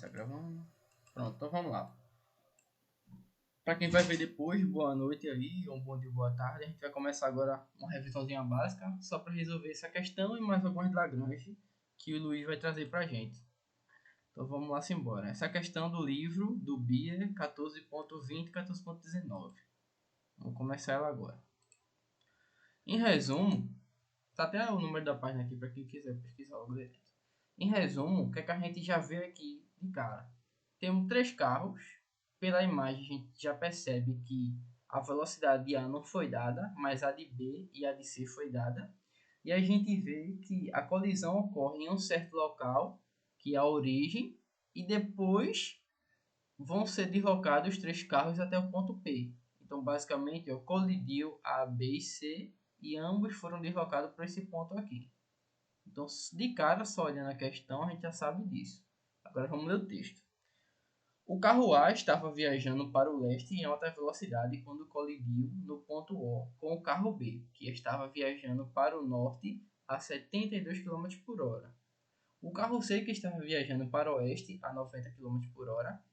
Está gravando. Pronto, então vamos lá. Para quem vai ver depois, boa noite aí, ou um bom dia, boa tarde. A gente vai começar agora uma revisãozinha básica, só para resolver essa questão e mais algumas de Lagrange que o Luiz vai trazer para a gente. Então vamos lá embora. Essa questão do livro do BIA 14.20 e 14.19. Vamos começar ela agora. Em resumo, tá até o número da página aqui para quem quiser pesquisar logo direto. Em resumo, o que é que a gente já vê aqui de cara? Temos 3 carros. Pela imagem a gente já percebe que a velocidade de A não foi dada, mas a de B e a de C foi dada. E a gente vê que a colisão ocorre em um certo local, que é a origem, e depois vão ser deslocados os 3 carros até o ponto P. Então, basicamente, colidiu A, B e C, e ambos foram deslocados para esse ponto aqui. Então, de cara, só olhando a questão, a gente já sabe disso. Agora vamos ler o texto. O carro A estava viajando para o leste em alta velocidade quando colidiu no ponto O com o carro B, que estava viajando para o norte a 72 km por hora. O carro C, que estava viajando para o oeste a 90 km por hora,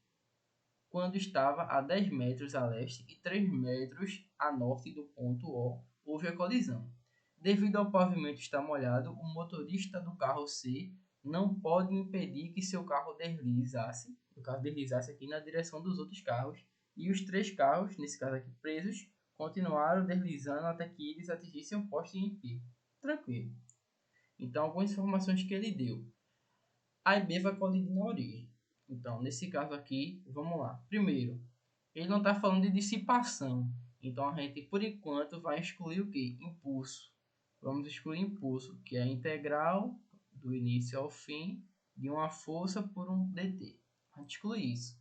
quando estava a 10 metros a leste e 3 metros a norte do ponto O, houve a colisão. Devido ao pavimento estar molhado, o motorista do carro C não pode impedir que seu carro deslizasse aqui na direção dos outros carros, e os 3 carros, nesse caso aqui presos, continuaram deslizando até que eles atingissem o poste em P. Tranquilo. Então, algumas informações que ele deu. A e B vai colidir na origem. Então, nesse caso aqui, vamos lá. Primeiro, ele não está falando de dissipação. Então, a gente, por enquanto, vai excluir o que? Impulso. Vamos excluir impulso, que é a integral do início ao fim de uma força por um dt. A gente exclui isso.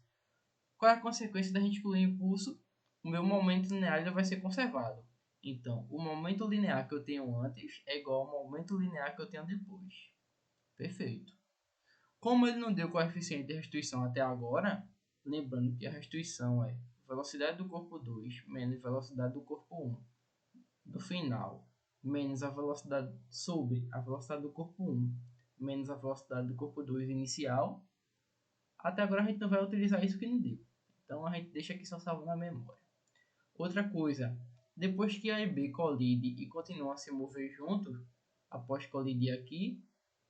Qual é a consequência da gente excluir impulso? O meu momento linear ele vai ser conservado. Então, o momento linear que eu tenho antes é igual ao momento linear que eu tenho depois. Perfeito. Como ele não deu coeficiente de restrição até agora, lembrando que a restrição é velocidade do corpo 2 menos velocidade do corpo 1 do final, menos a velocidade sobre a velocidade do corpo 1 menos a velocidade do corpo 2 inicial. Até agora a gente não vai utilizar isso que não deu. Então a gente deixa aqui só salvo na memória. Outra coisa, depois que A e B colidem e continuam a se mover juntos, após colidir aqui,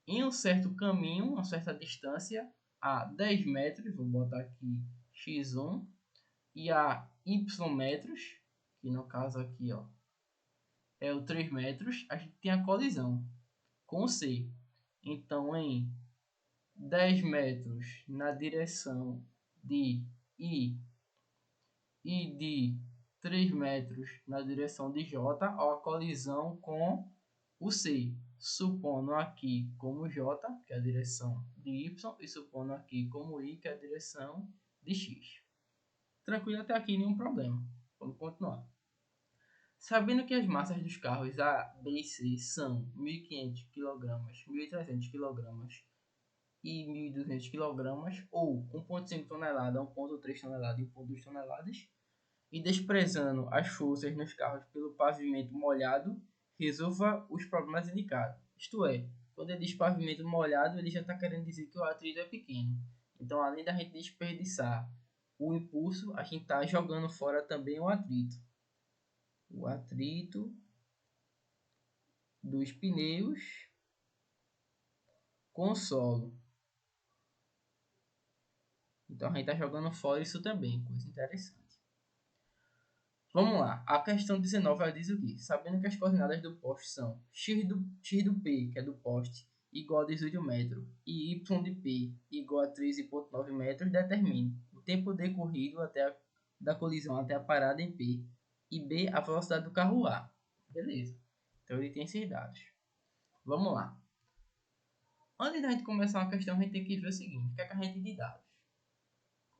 em um certo caminho, uma certa distância, a 10 metros, vou botar aqui x1, e a y metros, que no caso aqui é o 3 metros, a gente tem a colisão com C. Então, em 10 metros na direção de I e de 3 metros na direção de J, a colisão com o C, supondo aqui como J, que é a direção de Y, e supondo aqui como I, que é a direção de X. Tranquilo até aqui, nenhum problema. Vamos continuar. Sabendo que as massas dos carros A, B e C são 1.500 kg, 1.300 kg e 1.200 kg, ou 1,5 tonelada, 1,3 tonelada e 1,2 toneladas, e desprezando as forças nos carros pelo pavimento molhado, resolva os problemas indicados. Isto é, quando ele diz pavimento molhado, ele já está querendo dizer que o atrito é pequeno. Então, além da gente desperdiçar o impulso, a gente está jogando fora também o atrito. O atrito dos pneus com o solo. Então, a gente está jogando fora isso também, coisa interessante. Vamos lá, a questão 19 ela diz o quê? Sabendo que as coordenadas do poste são x do P, que é do poste, igual a 18 metros, e y de P igual a 13,9 metros, determine o tempo decorrido da colisão até a parada em P, e B, a velocidade do carro A. Beleza, então ele tem esses dados. Vamos lá. Antes da gente começar uma questão, a gente tem que ver o seguinte, o que é que a gente tem de dados?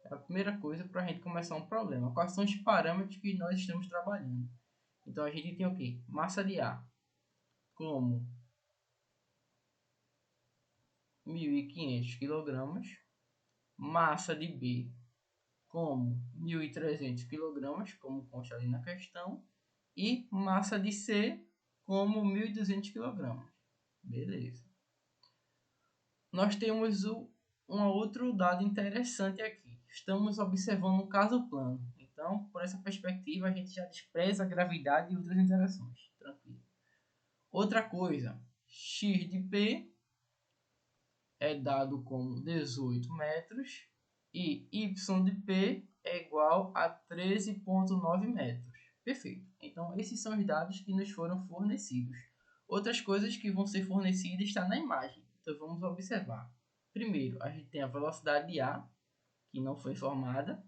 É a primeira coisa para a gente começar um problema. Quais são os parâmetros que nós estamos trabalhando? Então a gente tem o quê? Massa de A como 1.500 kg, massa de B como 1.300 kg, como consta ali na questão, e massa de C como 1.200 kg. Beleza. Nós temos Um outro dado interessante aqui. Estamos observando um caso plano. Então, por essa perspectiva, a gente já despreza a gravidade e outras interações. Tranquilo. Outra coisa, x de p é dado como 18 metros e y de p é igual a 13,9 metros. Perfeito. Então, esses são os dados que nos foram fornecidos. Outras coisas que vão ser fornecidas estão na imagem. Então, vamos observar. Primeiro, a gente tem a velocidade de A, que não foi informada.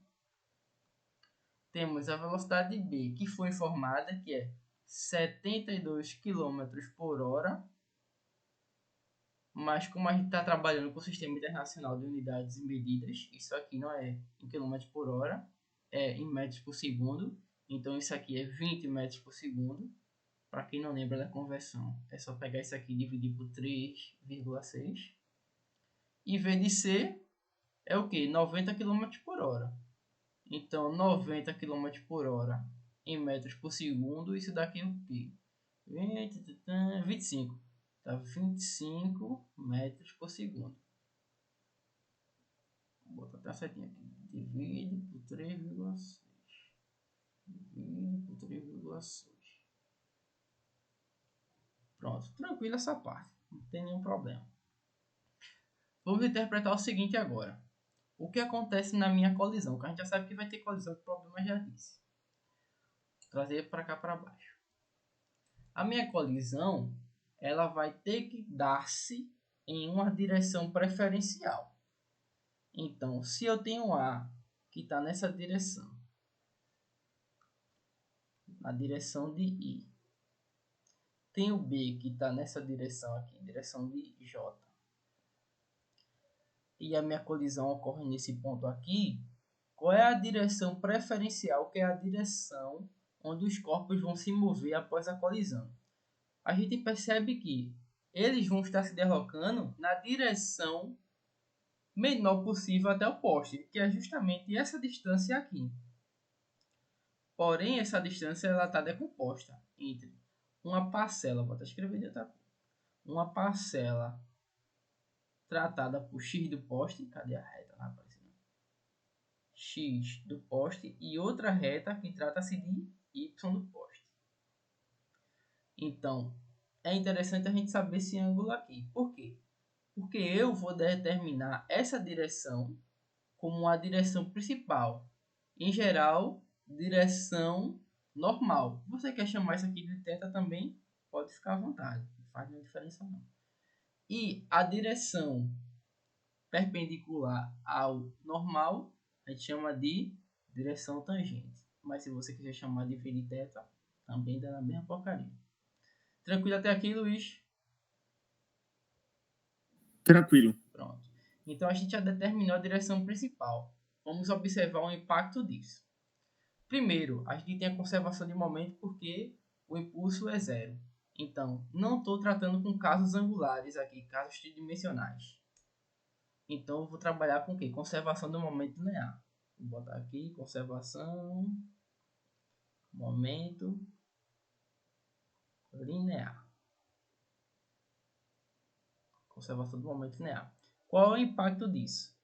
Temos a velocidade de B, que foi informada, que é 72 km por hora. Mas como a gente está trabalhando com o Sistema Internacional de Unidades e Medidas, isso aqui não é em km por hora, é em metros por segundo. Então isso aqui é 20 metros por segundo. Para quem não lembra da conversão, é só pegar isso aqui e dividir por 3,6. E V de C é o que? 90 km por hora. Então 90 km por hora em metros por segundo, isso daqui é o que? 25. Tá 25 metros por segundo. Vou botar até certinho aqui. Divide por 3,6. Divide por 3,6. Pronto, tranquilo essa parte. Não tem nenhum problema. Vamos interpretar o seguinte agora. O que acontece na minha colisão? Que a gente já sabe que vai ter colisão, que o problema já disse. Vou trazer para cá para baixo. A minha colisão, ela vai ter que dar-se em uma direção preferencial. Então, se eu tenho A que está nessa direção, na direção de I, tenho B que está nessa direção aqui, direção de J, e a minha colisão ocorre nesse ponto aqui, qual é a direção preferencial, que é a direção onde os corpos vão se mover após a colisão? A gente percebe que eles vão estar se deslocando na direção menor possível até o poste, que é justamente essa distância aqui. Porém, essa distância está decomposta entre uma parcela, vou até escrever de outra cor, uma parcela tratada por x do poste, cadê a reta? Não aparecendo. X do poste e outra reta que trata-se de y do poste. Então, é interessante a gente saber esse ângulo aqui. Por quê? Porque eu vou determinar essa direção como a direção principal. Em geral, direção normal. Você quer chamar isso aqui de θ também? Pode ficar à vontade. Não faz nenhuma diferença não. E a direção perpendicular ao normal, a gente chama de direção tangente. Mas se você quiser chamar de v de θ, também dá na mesma porcaria. Tranquilo até aqui, Luiz? Tranquilo. Pronto. Então a gente já determinou a direção principal. Vamos observar o impacto disso. Primeiro, a gente tem a conservação de momento porque o impulso é zero. Então, não estou tratando com casos angulares aqui, casos tridimensionais. Então, eu vou trabalhar com o quê? Conservação do momento linear. Vou botar aqui, conservação, momento linear. Conservação do momento linear. Qual é o impacto disso?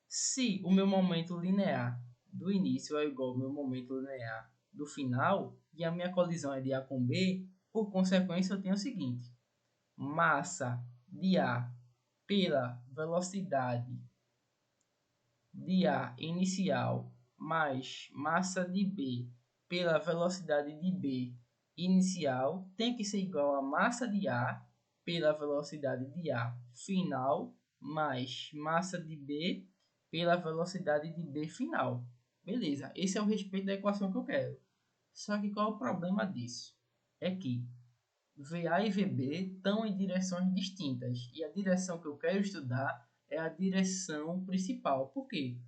Se o meu momento linear do início é igual ao meu momento linear do final, e a minha colisão é de A com B, por consequência eu tenho o seguinte: massa de A pela velocidade de A inicial mais massa de B pela velocidade de B inicial tem que ser igual a massa de A pela velocidade de A final mais massa de B pela velocidade de B final. Beleza, esse é o respeito da equação que eu quero. Só que qual é o problema disso? É que VA e VB estão em direções distintas e a direção que eu quero estudar é a direção principal. Por quê?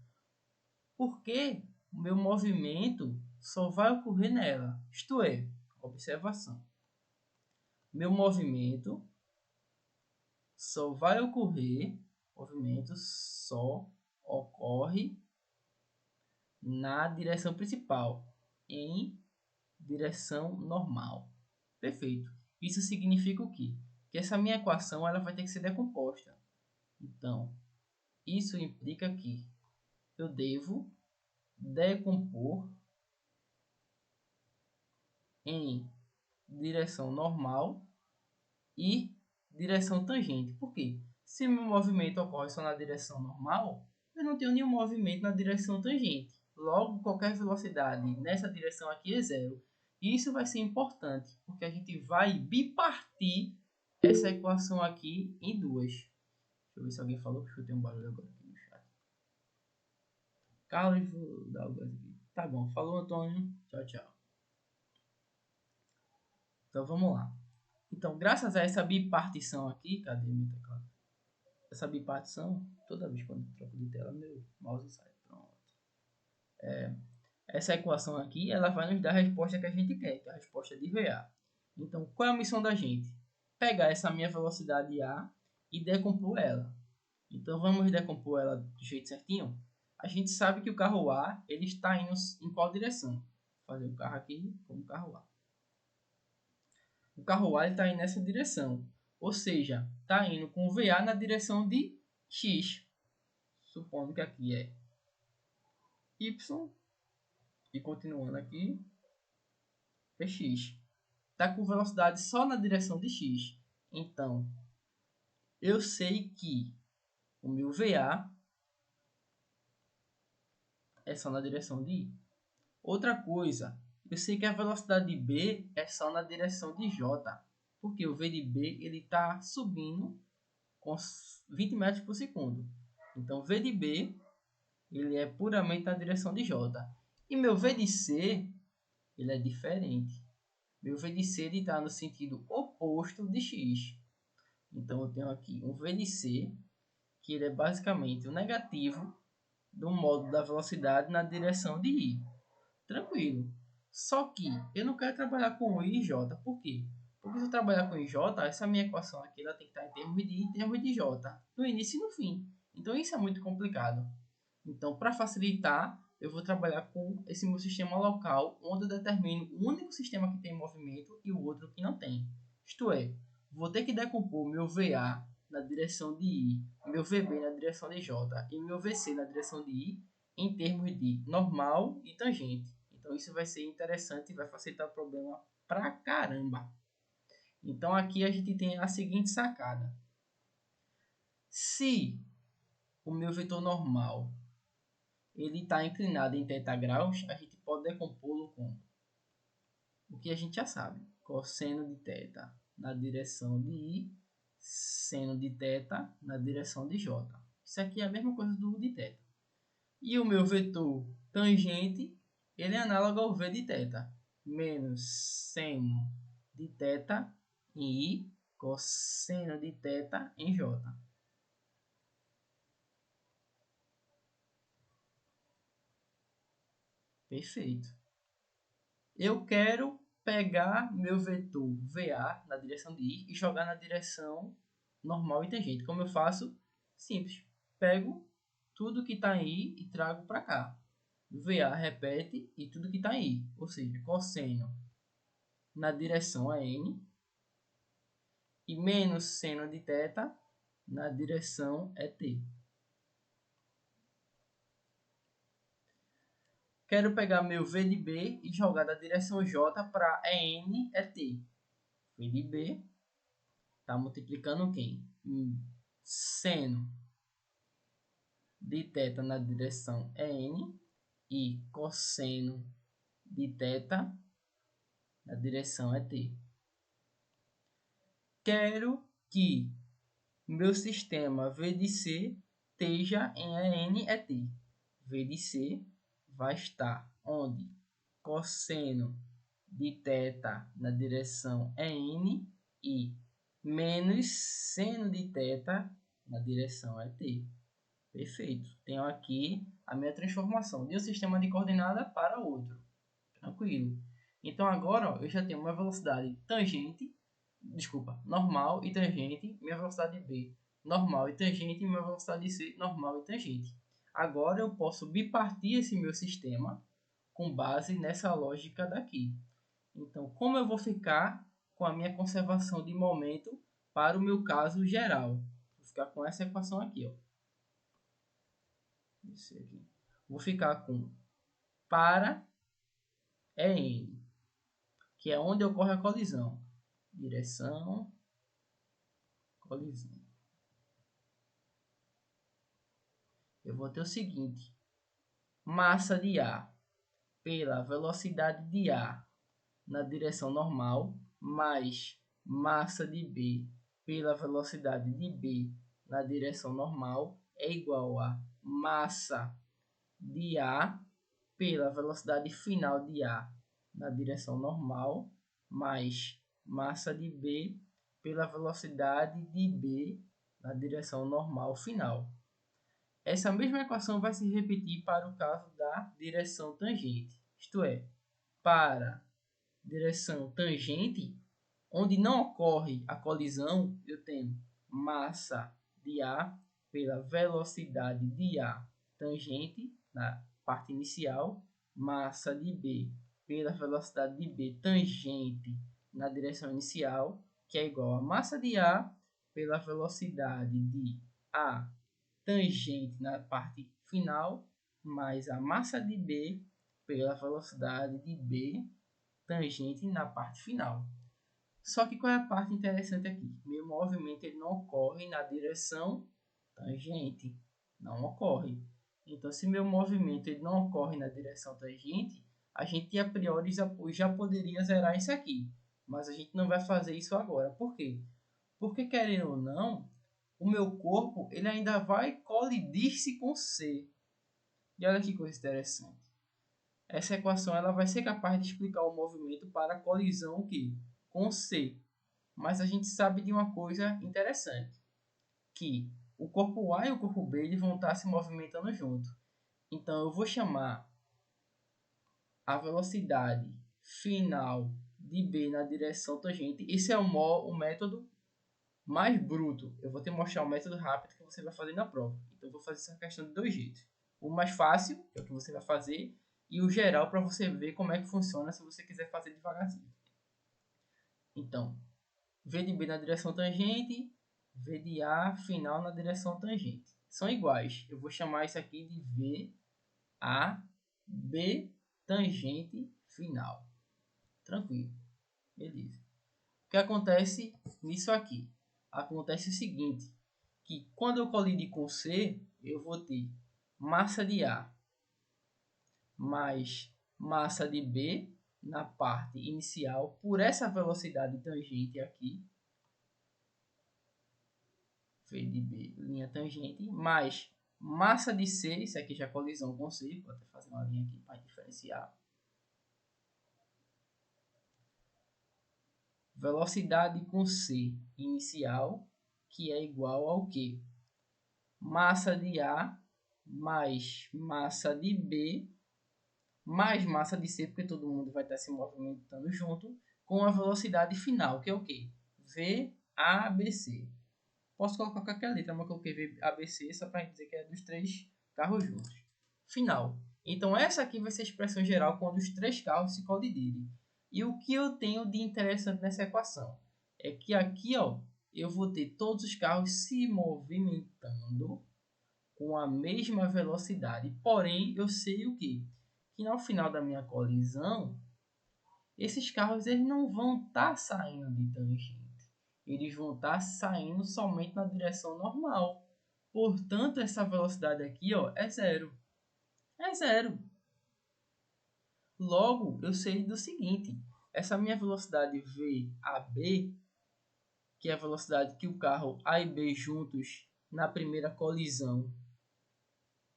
Porque o meu movimento só vai ocorrer nela. Isto é, observação. Meu movimento só vai ocorrer, movimento só ocorre na direção principal, em direção normal. Perfeito. Isso significa o quê? Que essa minha equação ela vai ter que ser decomposta. Então, Isso implica que eu devo decompor em direção normal e direção tangente. Por quê? Se meu movimento ocorre só na direção normal, eu não tenho nenhum movimento na direção tangente. Logo, qualquer velocidade nessa direção aqui é zero. E isso vai ser importante, porque a gente vai bipartir essa equação aqui em duas. Deixa eu ver se alguém falou, que eu tenho um barulho agora aqui no chat. Carlos, vou dar o gás aqui. Tá bom, falou Antônio. Tchau, tchau. Então vamos lá. Então, graças a essa bipartição aqui, cadê meu teclado? Essa bipartição, toda vez quando eu troco de tela, meu mouse sai. Pronto. Essa equação aqui, ela vai nos dar a resposta que a gente quer, que é a resposta de VA. Então, qual é a missão da gente? Pegar essa minha velocidade A e decompor ela. Então, vamos decompor ela do jeito certinho? A gente sabe que o carro A, ele está indo em qual direção? Vou fazer o carro aqui como carro A. O carro A está indo nessa direção. Ou seja, está indo com o VA na direção de X. Supondo que aqui é Y. E continuando aqui, é X. Está com velocidade só na direção de X. Então, eu sei que o meu VA é só na direção de Y. Outra coisa, eu sei que a velocidade de B é só na direção de J. Porque o V de B está subindo com 20 metros por segundo. Então, V de B ele é puramente na direção de J. E meu V de C ele é diferente. Meu V de C está no sentido oposto de X. Então, eu tenho aqui um V de C, que ele é basicamente o negativo do módulo da velocidade na direção de I. Tranquilo. Só que eu não quero trabalhar com I e J. Por quê? Porque se eu trabalhar com IJ, essa minha equação aqui ela tem que estar em termos de I e em termos de J. No início e no fim. Então, isso é muito complicado. Então, para facilitar, eu vou trabalhar com esse meu sistema local, onde eu determino o único sistema que tem movimento e o outro que não tem. Isto é, vou ter que decompor meu VA na direção de I, meu VB na direção de J e meu VC na direção de I em termos de normal e tangente. Então, isso vai ser interessante e vai facilitar o problema pra caramba. Então, aqui a gente tem a seguinte sacada. Se o meu vetor normal ele está inclinado em θ graus, a gente pode decompô-lo com o que a gente já sabe. Cosseno de θ na direção de I, seno de θ na direção de J. Isso aqui é a mesma coisa do de θ. E o meu vetor tangente, ele é análogo ao V de θ. Menos seno de θ em I, cosseno de θ em J. Perfeito. Eu quero pegar meu vetor VA na direção de I e jogar na direção normal e tangente. Como eu faço? Simples. Pego tudo que está em I e trago para cá. VA repete e tudo que está em I. Ou seja, cosseno na direção é N e menos seno de θ na direção é T. Quero pegar meu V de B e jogar da direção J para N é T. V de B está multiplicando quem? Seno de θ na direção é N e cosseno de θ na direção é T. Quero que meu sistema V de C esteja em N é T. V de C vai estar onde? Cosseno de θ na direção é N e menos seno de θ na direção é T. Perfeito. Tenho aqui a minha transformação de um sistema de coordenada para outro. Tranquilo. Então agora ó, eu já tenho uma velocidade tangente, desculpa, normal e tangente, minha velocidade B normal e tangente, e minha velocidade C normal e tangente. Agora eu posso bipartir esse meu sistema com base nessa lógica daqui. Então, como eu vou ficar com a minha conservação de momento para o meu caso geral? Vou ficar com essa equação aqui, ó. Esse aqui. Vou ficar com para EN, que é onde ocorre a colisão. Direção, colisão. Eu vou ter o seguinte: massa de A pela velocidade de A na direção normal, mais massa de B pela velocidade de B na direção normal, é igual a massa de A pela velocidade final de A na direção normal, mais massa de B pela velocidade de B na direção normal final. Essa mesma equação vai se repetir para o caso da direção tangente, isto é, para direção tangente, onde não ocorre a colisão, eu tenho massa de A pela velocidade de A tangente na parte inicial, massa de B pela velocidade de B tangente na direção inicial, que é igual a massa de A pela velocidade de A tangente na parte final, mais a massa de B pela velocidade de B tangente na parte final. Só que qual é a parte interessante aqui? Meu movimento ele não ocorre na direção tangente. Não ocorre. Então, se meu movimento ele não ocorre na direção tangente, a gente a priori já poderia zerar isso aqui. Mas a gente não vai fazer isso agora. Por quê? Porque, querendo ou não, o meu corpo ele ainda vai colidir-se com C. E olha que coisa interessante. Essa equação ela vai ser capaz de explicar o movimento para a colisão que? Com C. Mas a gente sabe de uma coisa interessante, que o corpo A e o corpo B eles vão estar se movimentando junto. Então eu vou chamar a velocidade final de B na direção tangente. Esse é o método mais bruto. Eu vou te mostrar o método rápido que você vai fazer na prova. Então eu vou fazer essa questão de dois jeitos. O mais fácil, que é o que você vai fazer, e o geral para você ver como é que funciona se você quiser fazer devagarzinho. Então, V de B na direção tangente, V de A final na direção tangente. São iguais. Eu vou chamar isso aqui de V, A, B tangente final. Tranquilo. Beleza. O que acontece nisso aqui? Acontece o seguinte, que quando eu colidir com C, eu vou ter massa de A mais massa de B na parte inicial por essa velocidade tangente aqui, V de B, linha tangente, mais massa de C, isso aqui já é colisão com C, vou até fazer uma linha aqui para diferenciar. Velocidade com C inicial, que é igual ao que? Massa de A mais massa de B mais massa de C, porque todo mundo vai estar se movimentando junto, com a velocidade final, que é o quê? VABC. Posso colocar qualquer letra, mas eu coloquei VABC só para dizer que é dos três carros juntos. Final. Então essa aqui vai ser a expressão geral quando os três carros se colidirem. E o que eu tenho de interessante nessa equação é que aqui, ó, eu vou ter todos os carros se movimentando com a mesma velocidade. Porém, eu sei o quê? Que no final da minha colisão, esses carros eles não vão estar saindo de tangente. Eles vão estar saindo somente na direção normal. Portanto, essa velocidade aqui, ó, é zero. É zero. Logo, eu sei do seguinte. Essa minha velocidade VAB, que é a velocidade que o carro A e B juntos na primeira colisão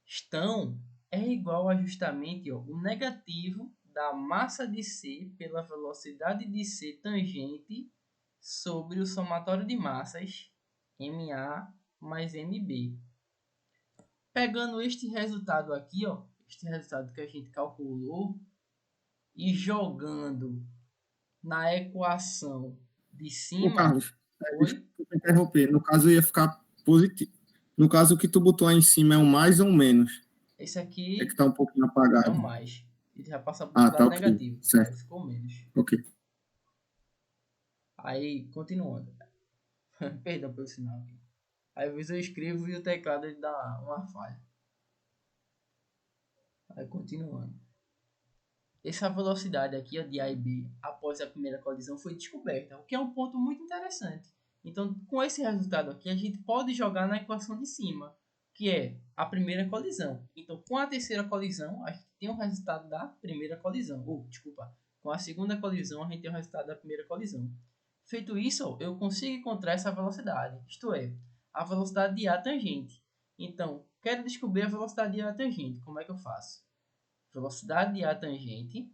estão, é igual a justamente, ó, o negativo da massa de C pela velocidade de C tangente sobre o somatório de massas MA mais MB. Pegando este resultado aqui, ó, este resultado que a gente calculou, e jogando na equação de Ô, cima, Carlos, oi? desculpa interromper. No caso, ia ficar positivo. No caso, o que tu botou aí em cima é o mais ou menos? Esse É que aqui tá um pouquinho é o apagado. mais. Ele já passa para o Ah, outro tá lado ok. negativo. Aí Certo. ficou menos. Ok. Aí, continuando. Perdão pelo sinal aqui. Às vezes eu escrevo e o teclado ele dá uma falha. continuando. Essa velocidade aqui, ó, de A e B, após a primeira colisão, foi descoberta, o que é um ponto muito interessante. Então, com esse resultado aqui, a gente pode jogar na equação de cima, que é a primeira colisão. Então, com a terceira colisão, a gente tem o resultado da primeira colisão. Desculpa, com a segunda colisão, a gente tem o resultado da primeira colisão. Feito isso, eu consigo encontrar essa velocidade, isto é, a velocidade de A tangente. Então, quero descobrir a velocidade de A tangente. Como é que eu faço? Velocidade de A tangente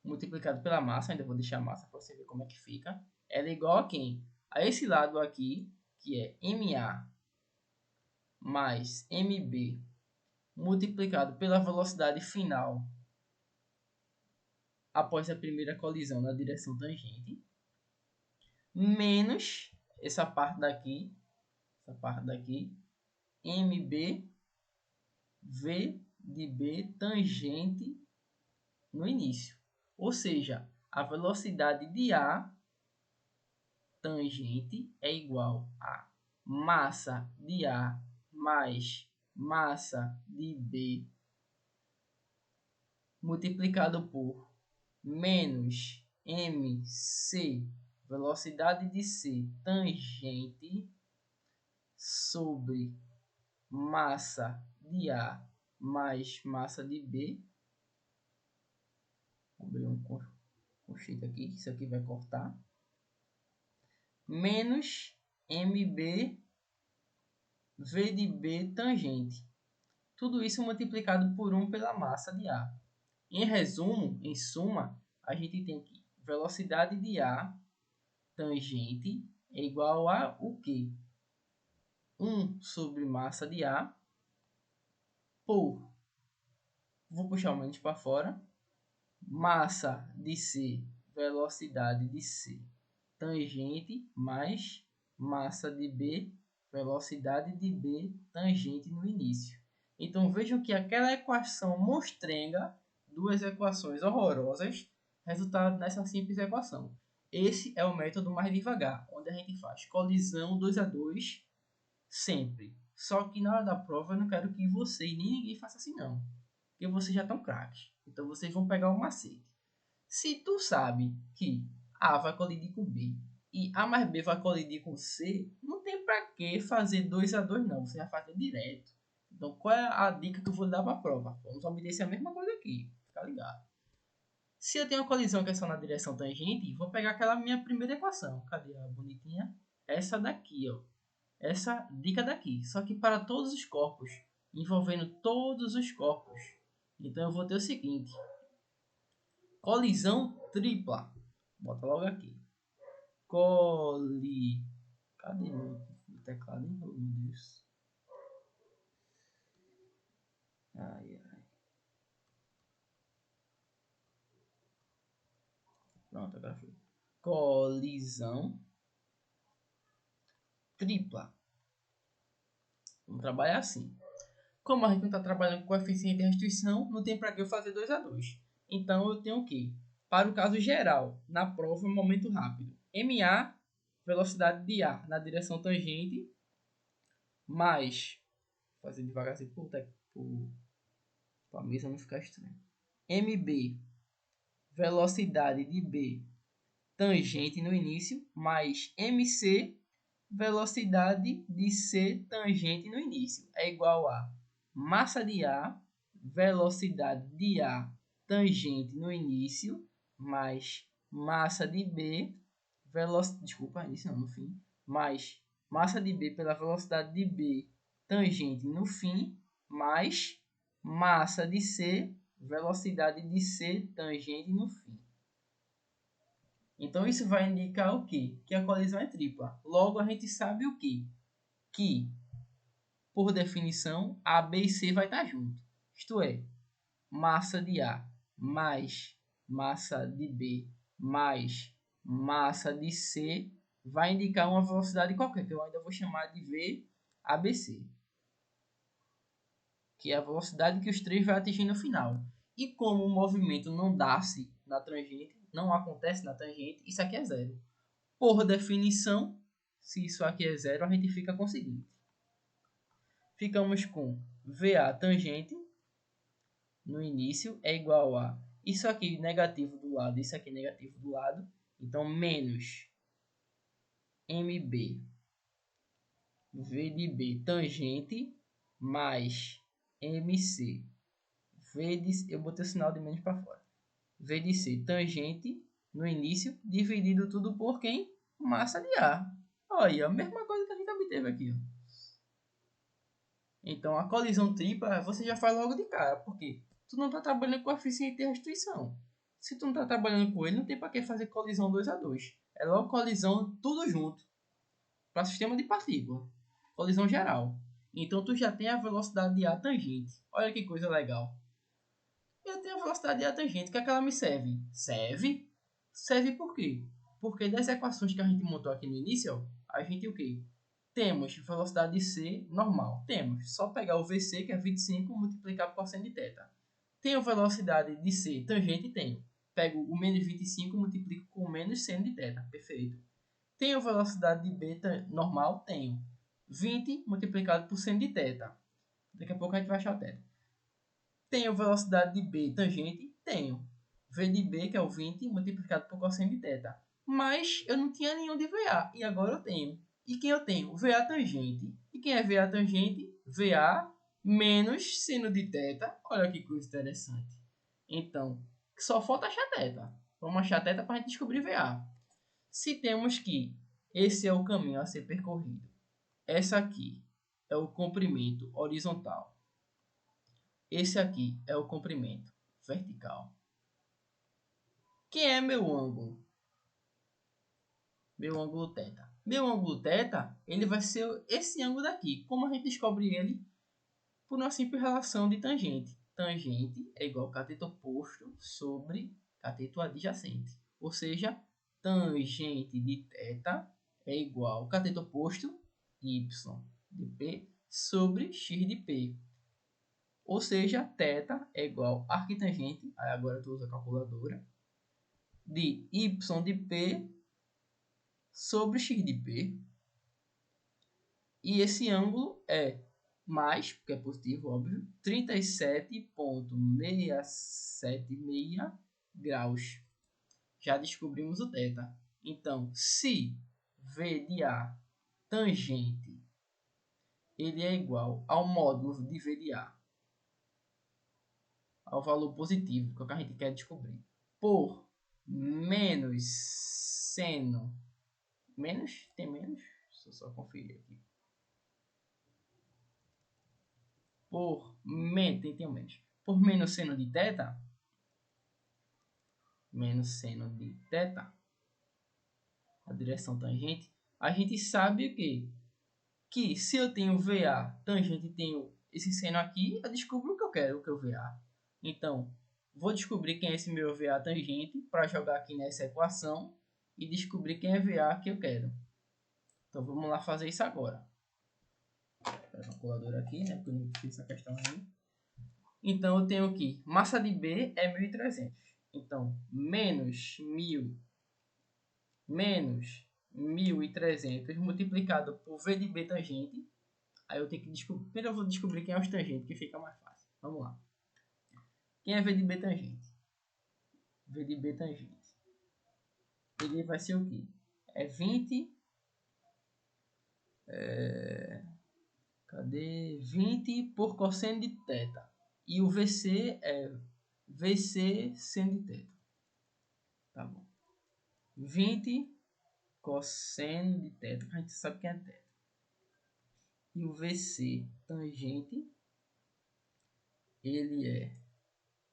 multiplicado pela massa, ainda vou deixar a massa para você ver como é que fica. Ela é igual a quem? A esse lado aqui, que é MA mais MB multiplicado pela velocidade final após a primeira colisão na direção tangente, menos essa parte daqui, MB V de B tangente no início. Ou seja, a velocidade de A tangente é igual a massa de A mais massa de B multiplicado por menos MC, velocidade de C tangente, sobre massa de A mais massa de B. Vou abrir um conceito aqui, isso aqui vai cortar. Menos MB V de B tangente. Tudo isso multiplicado por 1 pela massa de A. Em resumo, em suma, a gente tem que velocidade de A tangente é igual a o quê? 1 sobre massa de A por, vou puxar o menos para fora, massa de C, velocidade de C tangente, mais massa de B, velocidade de B tangente no início. Então vejam que aquela equação monstrenga, duas equações horrorosas, resultado nessa simples equação. Esse é o método mais devagar, onde a gente faz colisão 2 a 2 sempre. Só que na hora da prova eu não quero que vocês nem ninguém faça assim não, porque vocês já estão craques. Então vocês vão pegar o macete. Se tu sabe que A vai colidir com B e A mais B vai colidir com C, não tem para que fazer 2 a 2 não, você vai fazer direto. Então qual é a dica que eu vou dar para a prova? Vamos obedecer a mesma coisa aqui, fica ligado. Se eu tenho uma colisão que é só na direção tangente, vou pegar aquela minha primeira equação. Cadê a bonitinha? Essa daqui, ó. Essa dica daqui. Só que para todos os corpos, envolvendo todos os corpos. Então eu vou ter o seguinte: colisão tripla. Bota logo aqui. Cadê meu teclado, hein? Oh, meu Deus. Ai, ai. Pronto, agora foi. Colisão tripla. Vamos trabalhar assim. Como a gente não está trabalhando com coeficiente de restrição, não tem para que eu fazer 2 a 2. Então eu tenho o quê? Para o caso geral, na prova, momento rápido. MA, velocidade de A na direção tangente, mais, fazer devagarzinho para a mesa não ficar estranho. MB, velocidade de B tangente no início, mais MC, velocidade de C tangente no início, é igual a massa de A, velocidade de A tangente no início, mais massa de B, no fim, mais massa de B pela velocidade de B tangente no fim, mais massa de C, velocidade de C tangente no fim. Então isso vai indicar o quê? Que a colisão é tripla. Logo a gente sabe o quê? Que, por definição, A, B e C vai estar junto. Isto é, massa de A mais massa de B mais massa de C vai indicar uma velocidade qualquer, que eu ainda vou chamar de VABC, que é a velocidade que os três vão atingir no final. E como o movimento não dá-se na tangente, não acontece na tangente, isso aqui é zero. Por definição, se isso aqui é zero, a gente fica com o seguinte. Ficamos com VA tangente no início é igual a isso aqui negativo do lado, isso aqui negativo do lado. Então, menos MB V de B tangente mais MC V de... Eu botei o sinal de menos para fora. V de C tangente no início, dividido tudo por quem? Massa de ar. Olha, a mesma coisa que a gente obteve aqui. Ó. Então, a colisão tripla você já faz logo de cara, porque tu não está trabalhando com coeficiente de restrição. Se tu não está trabalhando com ele, não tem para que fazer colisão 2 a 2. É logo colisão tudo junto, para sistema de partícula. Colisão geral. Então, tu já tem a velocidade de ar tangente. Olha que coisa legal. Eu tenho a velocidade de ar tangente. O que é que ela me serve? Serve por quê? Porque das equações que a gente montou aqui no início, a gente o quê? Temos velocidade de C normal. Temos. Só pegar o VC, que é 25, multiplicar por cosseno de θ. Tenho velocidade de C tangente? Tenho. Pego o menos 25 e multiplico com o menos seno de θ. Perfeito. Tenho velocidade de B normal? Tenho. 20 multiplicado por seno de θ. Daqui a pouco a gente vai achar o θ. Tenho velocidade de B tangente? Tenho. V de B, que é o 20, multiplicado por cosseno de θ. Mas eu não tinha nenhum de VA, e agora eu tenho. E quem eu tenho? VA tangente. E quem é VA tangente? VA menos seno de θ. Olha que coisa interessante. Então, só falta achar θ. Vamos achar θ para a gente descobrir VA. Se temos que esse é o caminho a ser percorrido. Essa aqui é o comprimento horizontal. Esse aqui é o comprimento vertical. Quem é meu ângulo? Meu ângulo θ. Meu ângulo θ, ele vai ser esse ângulo daqui. Como a gente descobre ele? Por uma simples relação de tangente. Tangente é igual a cateto oposto sobre cateto adjacente. Ou seja, tangente de θ é igual a cateto oposto y de P sobre x de P. Ou seja, θ é igual a arquitangente, aí agora tu usa a calculadora, de y de P sobre x de P. E esse ângulo é mais, porque é positivo, óbvio, 37,676 graus. Já descobrimos o θ. Então, se V de A tangente ele é igual ao módulo de V de A, ao valor positivo, que é o que a gente quer descobrir, por menos seno. Menos? Tem menos? Deixa eu só conferir aqui. Tem menos. Por menos seno de θ. Menos seno de θ. A direção tangente. A gente sabe o quê? Que se eu tenho VA tangente e tenho esse seno aqui, eu descubro o que eu quero, o que é o VA. Então, vou descobrir quem é esse meu VA tangente para jogar aqui nessa equação e descobrir quem é VA que eu quero. Então, vamos lá fazer isso agora. A calculadora aqui, né? Porque eu não fiz essa questão aí. Então, eu tenho aqui, massa de B é 1.300. Então, menos 1.300 multiplicado por V de B tangente. Aí eu tenho que descobrir. Primeiro eu vou descobrir quem é os tangentes, que fica mais fácil. Vamos lá. Quem é V de B tangente? V de B tangente. Ele vai ser o quê? É 20. Cadê? 20 por cosseno de θ. E o VC é VC seno de θ. Tá bom. 20 cosseno de θ, que a gente sabe que é θ. E o VC tangente, ele é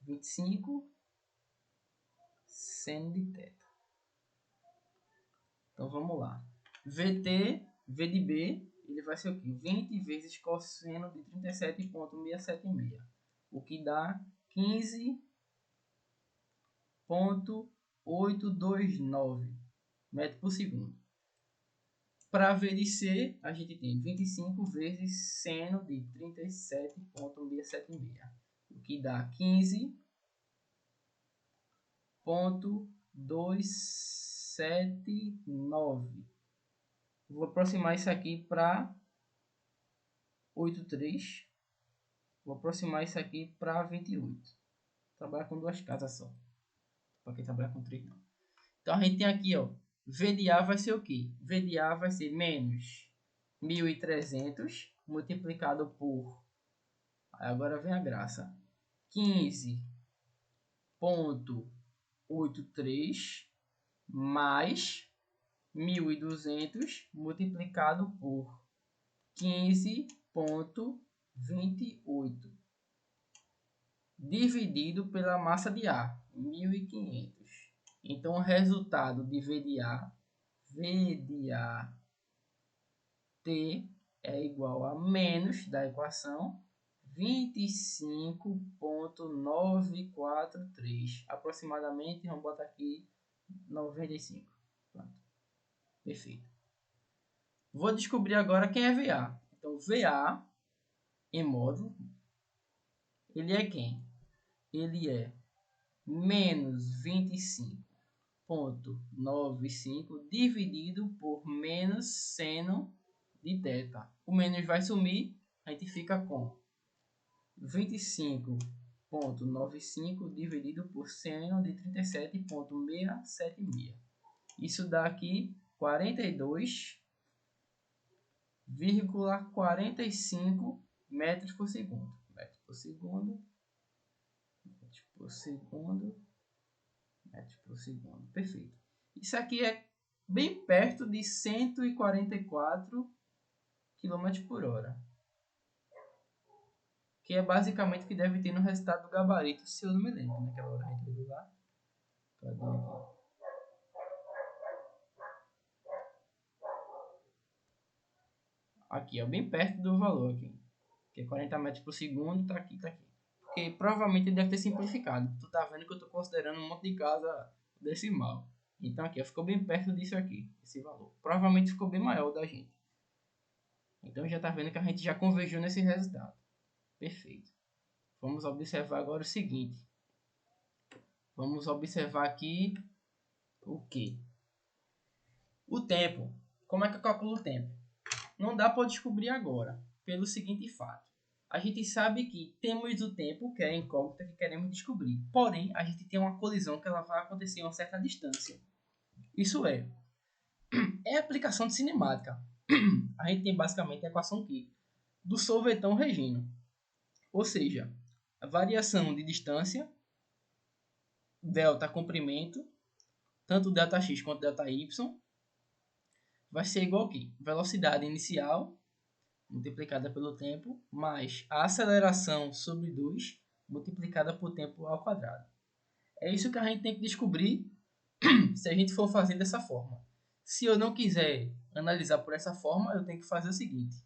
25 seno de θ. Então vamos lá. VT, V de B, ele vai ser o quê? 20 vezes cosseno de 37,676. O que dá 15,829 metros por segundo. Para V de C, a gente tem 25 vezes seno de 37,676. O que dá 15,279. Vou aproximar isso aqui para 83. Vou aproximar isso aqui para 28. Trabalhar com 2 casas só. Para quem trabalhar com 3 não. Então a gente tem aqui, ó. V de A vai ser o quê? V de A vai ser menos 1.300 multiplicado por... Aí agora vem a graça. 15,83 mais 1.200 multiplicado por 15,28 dividido pela massa de A, 1.500. Então o resultado de V de A T é igual a menos da equação 25,943. Aproximadamente, vamos botar aqui 95. Pronto. Perfeito. Vou descobrir agora quem é VA. Então, VA em módulo, ele é quem? Ele é menos 25,95 dividido por menos seno de θ. O menos vai sumir, a gente fica com 25,95 dividido por seno de 37,676. Isso dá aqui 42,45 metros por segundo. Metros por segundo. Metros por segundo. Metros por segundo. Perfeito. Isso aqui é bem perto de 144 km por hora. Que é basicamente o que deve ter no resultado do gabarito, se eu não me lembro. Naquela hora a gente viu lá. Cadê aqui? Aqui, ó, bem perto do valor aqui. Que é 40 metros por segundo, tá aqui, tá aqui. Porque provavelmente ele deve ter simplificado. Tu tá vendo que eu tô considerando um monte de casa decimal. Então aqui, ó, ficou bem perto disso aqui, esse valor. Provavelmente ficou bem maior o da gente. Então já tá vendo que a gente já convergiu nesse resultado. Perfeito. Vamos observar agora o seguinte. Vamos observar aqui o que? O tempo. Como é que eu calculo o tempo? Não dá para descobrir agora, pelo seguinte fato. A gente sabe que temos o tempo, que é a incógnita que queremos descobrir. Porém, a gente tem uma colisão que ela vai acontecer em uma certa distância. Isso é a aplicação de cinemática. A gente tem basicamente a equação aqui do sorvetão Regino. Ou seja, a variação de distância, delta comprimento, tanto Δx quanto Δy, vai ser igual aqui. Velocidade inicial multiplicada pelo tempo, mais a aceleração sobre 2 multiplicada por tempo ao quadrado. É isso que a gente tem que descobrir se a gente for fazer dessa forma. Se eu não quiser analisar por essa forma, eu tenho que fazer o seguinte.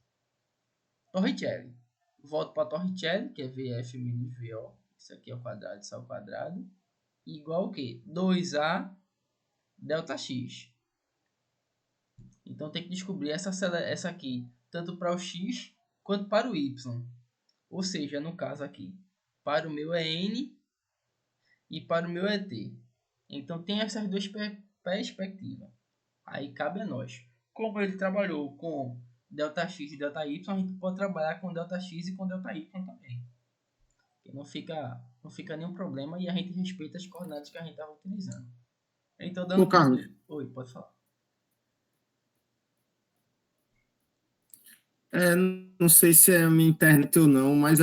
Torricelli. Volto para Torricelli, que é VF menos VO. Isso aqui é o quadrado, isso é o quadrado. Igual o quê? 2A Δx. Então tem que descobrir essa aqui, tanto para o x quanto para o y. Ou seja, no caso aqui, para o meu é n e para o meu é t. Então tem essas duas perspectivas. Aí cabe a nós. Como ele trabalhou com Δx e Δy, a gente pode trabalhar com Δx e com Δy também. Que não fica nenhum problema e a gente respeita as coordenadas que a gente estava utilizando. Então, dando Carlos, Oi, pode falar. não sei se é a minha internet ou não, mas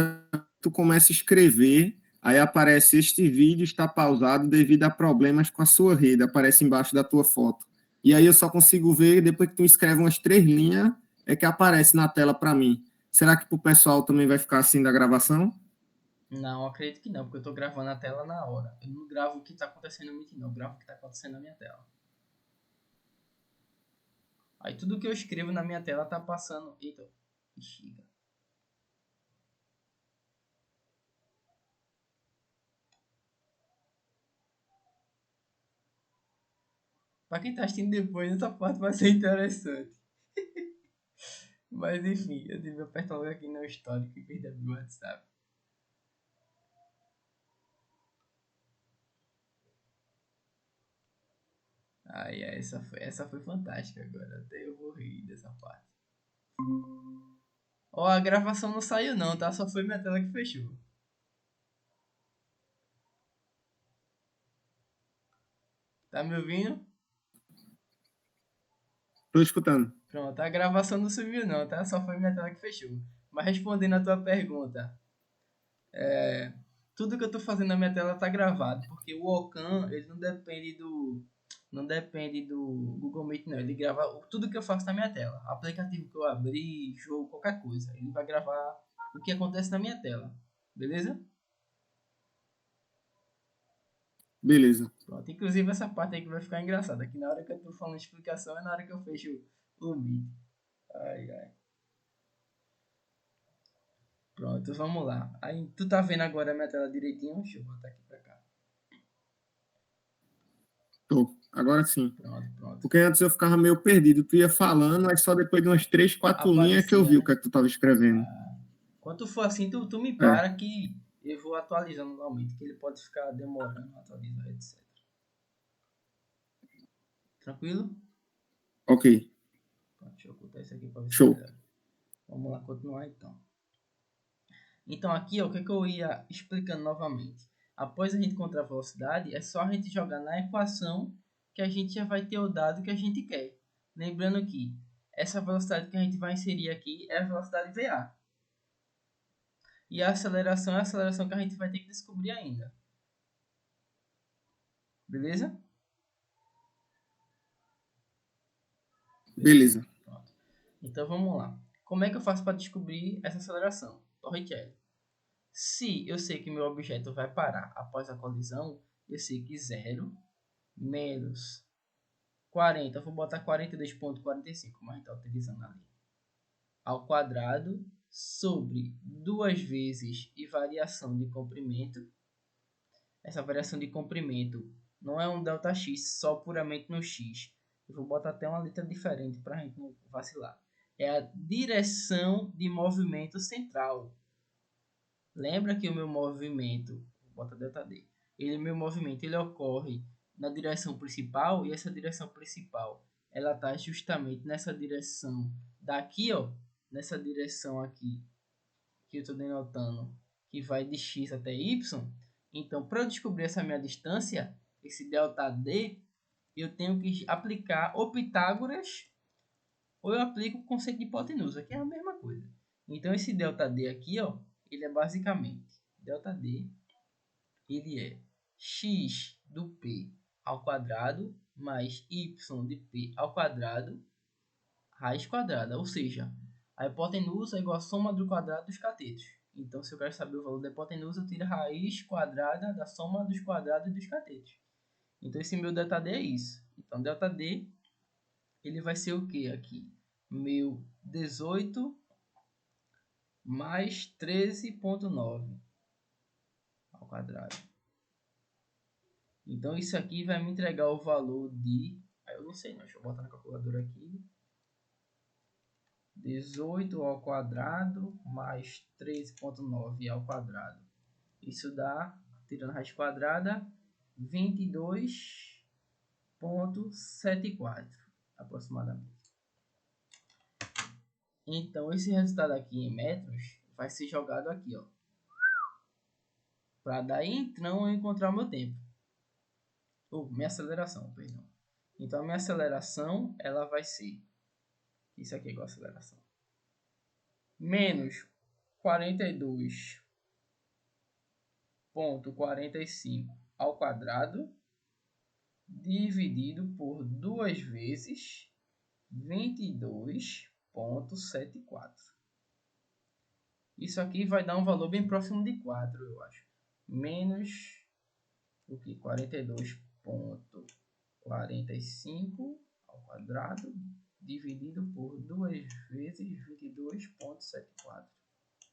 tu começa a escrever, aí aparece este vídeo está pausado devido a problemas com a sua rede, aparece embaixo da tua foto. E aí eu só consigo ver depois que tu escreve umas 3 linhas, é que aparece na tela para mim. Será que pro pessoal também vai ficar assim da gravação? Não, acredito que não, porque eu estou gravando a tela na hora. Eu não gravo o que está acontecendo no Meet, não. Eu gravo o que está acontecendo na minha tela. Aí tudo que eu escrevo na minha tela tá passando... Eita, bexiga. Pra quem tá assistindo depois, essa parte vai ser interessante. Mas enfim, eu tive que apertar logo aqui no histórico e perdi o WhatsApp. Ai, essa foi fantástica agora. Até eu vou rir dessa parte. Ó, a gravação não saiu não, tá? Só foi minha tela que fechou. Tá me ouvindo? Tô escutando. Pronto, a gravação não subiu não, tá? Só foi minha tela que fechou. Mas respondendo a tua pergunta, tudo que eu tô fazendo na minha tela tá gravado, porque o Ocam, ele não depende do Google Meet, não. Ele grava tudo que eu faço na minha tela. Aplicativo que eu abrir, jogo, qualquer coisa. Ele vai gravar o que acontece na minha tela. Beleza? Beleza. Pronto. Inclusive essa parte aí que vai ficar engraçada, que na hora que eu tô falando explicação é na hora que eu fecho o Meet. Ai, ai. Pronto, vamos lá. Aí, tu tá vendo agora a minha tela direitinho? Deixa eu botar aqui pra cá. Tô. Agora sim. Pronto, pronto. Porque antes eu ficava meio perdido. Tu ia falando, mas só depois de umas 3, 4 linhas que eu Aparecia, vi o né? que é que tu tava escrevendo. Quando for assim, tu me É, para que eu vou atualizando normalmente, que ele pode ficar demorando a atualizar, etc. Tranquilo? ok. Pronto, deixa eu ocultar isso aqui para ver se Show. melhora. Vamos lá, continuar então. Então aqui, ó, o que, é que eu ia explicando novamente? Após a gente encontrar a velocidade, é só a gente jogar na equação que a gente já vai ter o dado que a gente quer. Lembrando que essa velocidade que a gente vai inserir aqui é a velocidade VA. E a aceleração é a aceleração que a gente vai ter que descobrir ainda. Beleza? Beleza. Beleza. Pronto. Então vamos lá. Como é que eu faço para descobrir essa aceleração? Torricelli. Se eu sei que meu objeto vai parar após a colisão, eu sei que 0 menos 40, eu vou botar 42,45, mas está utilizando ali, ao quadrado, sobre 2 vezes e variação de comprimento. Essa variação de comprimento não é um ΔX só puramente no X. Eu vou botar até uma letra diferente para a gente não vacilar. É a direção de movimento central. Lembra que o meu movimento, bota ΔD, meu movimento ele ocorre na direção principal, e essa direção principal ela está justamente nessa direção daqui, ó, nessa direção aqui que eu estou denotando, que vai de x até y. Então, para eu descobrir essa minha distância, esse ΔD, eu tenho que aplicar ou Pitágoras ou eu aplico o conceito de hipotenusa, que é a mesma coisa. Então, esse ΔD aqui, ó, ele é basicamente ΔD, ele é x do p ao quadrado mais y de p ao quadrado raiz quadrada, ou seja, a hipotenusa é igual a soma do quadrado dos catetos. Então, se eu quero saber o valor da hipotenusa, eu tiro a raiz quadrada da soma dos quadrados dos catetos. Então, esse meu ΔD é isso. Então, ΔD, ele vai ser o que aqui? Meu 18 mais 13,9 ao quadrado. Então, isso aqui vai me entregar o valor de... eu não sei, não. Deixa eu botar na calculadora aqui. 18 ao quadrado mais 13,9 ao quadrado. Isso dá, tirando a raiz quadrada, 22,74 aproximadamente. Então, esse resultado aqui em metros vai ser jogado aqui, ó. Para daí, então, eu encontrar o meu tempo. Ou minha aceleração, perdão. Então, a minha aceleração, ela vai ser... Isso aqui é igual a aceleração. Menos 42,45 ao quadrado dividido por 2 vezes 22,74. Isso aqui vai dar um valor bem próximo de 4, eu acho. Menos o que? 42,45 ao quadrado dividido por 2 vezes 22,74.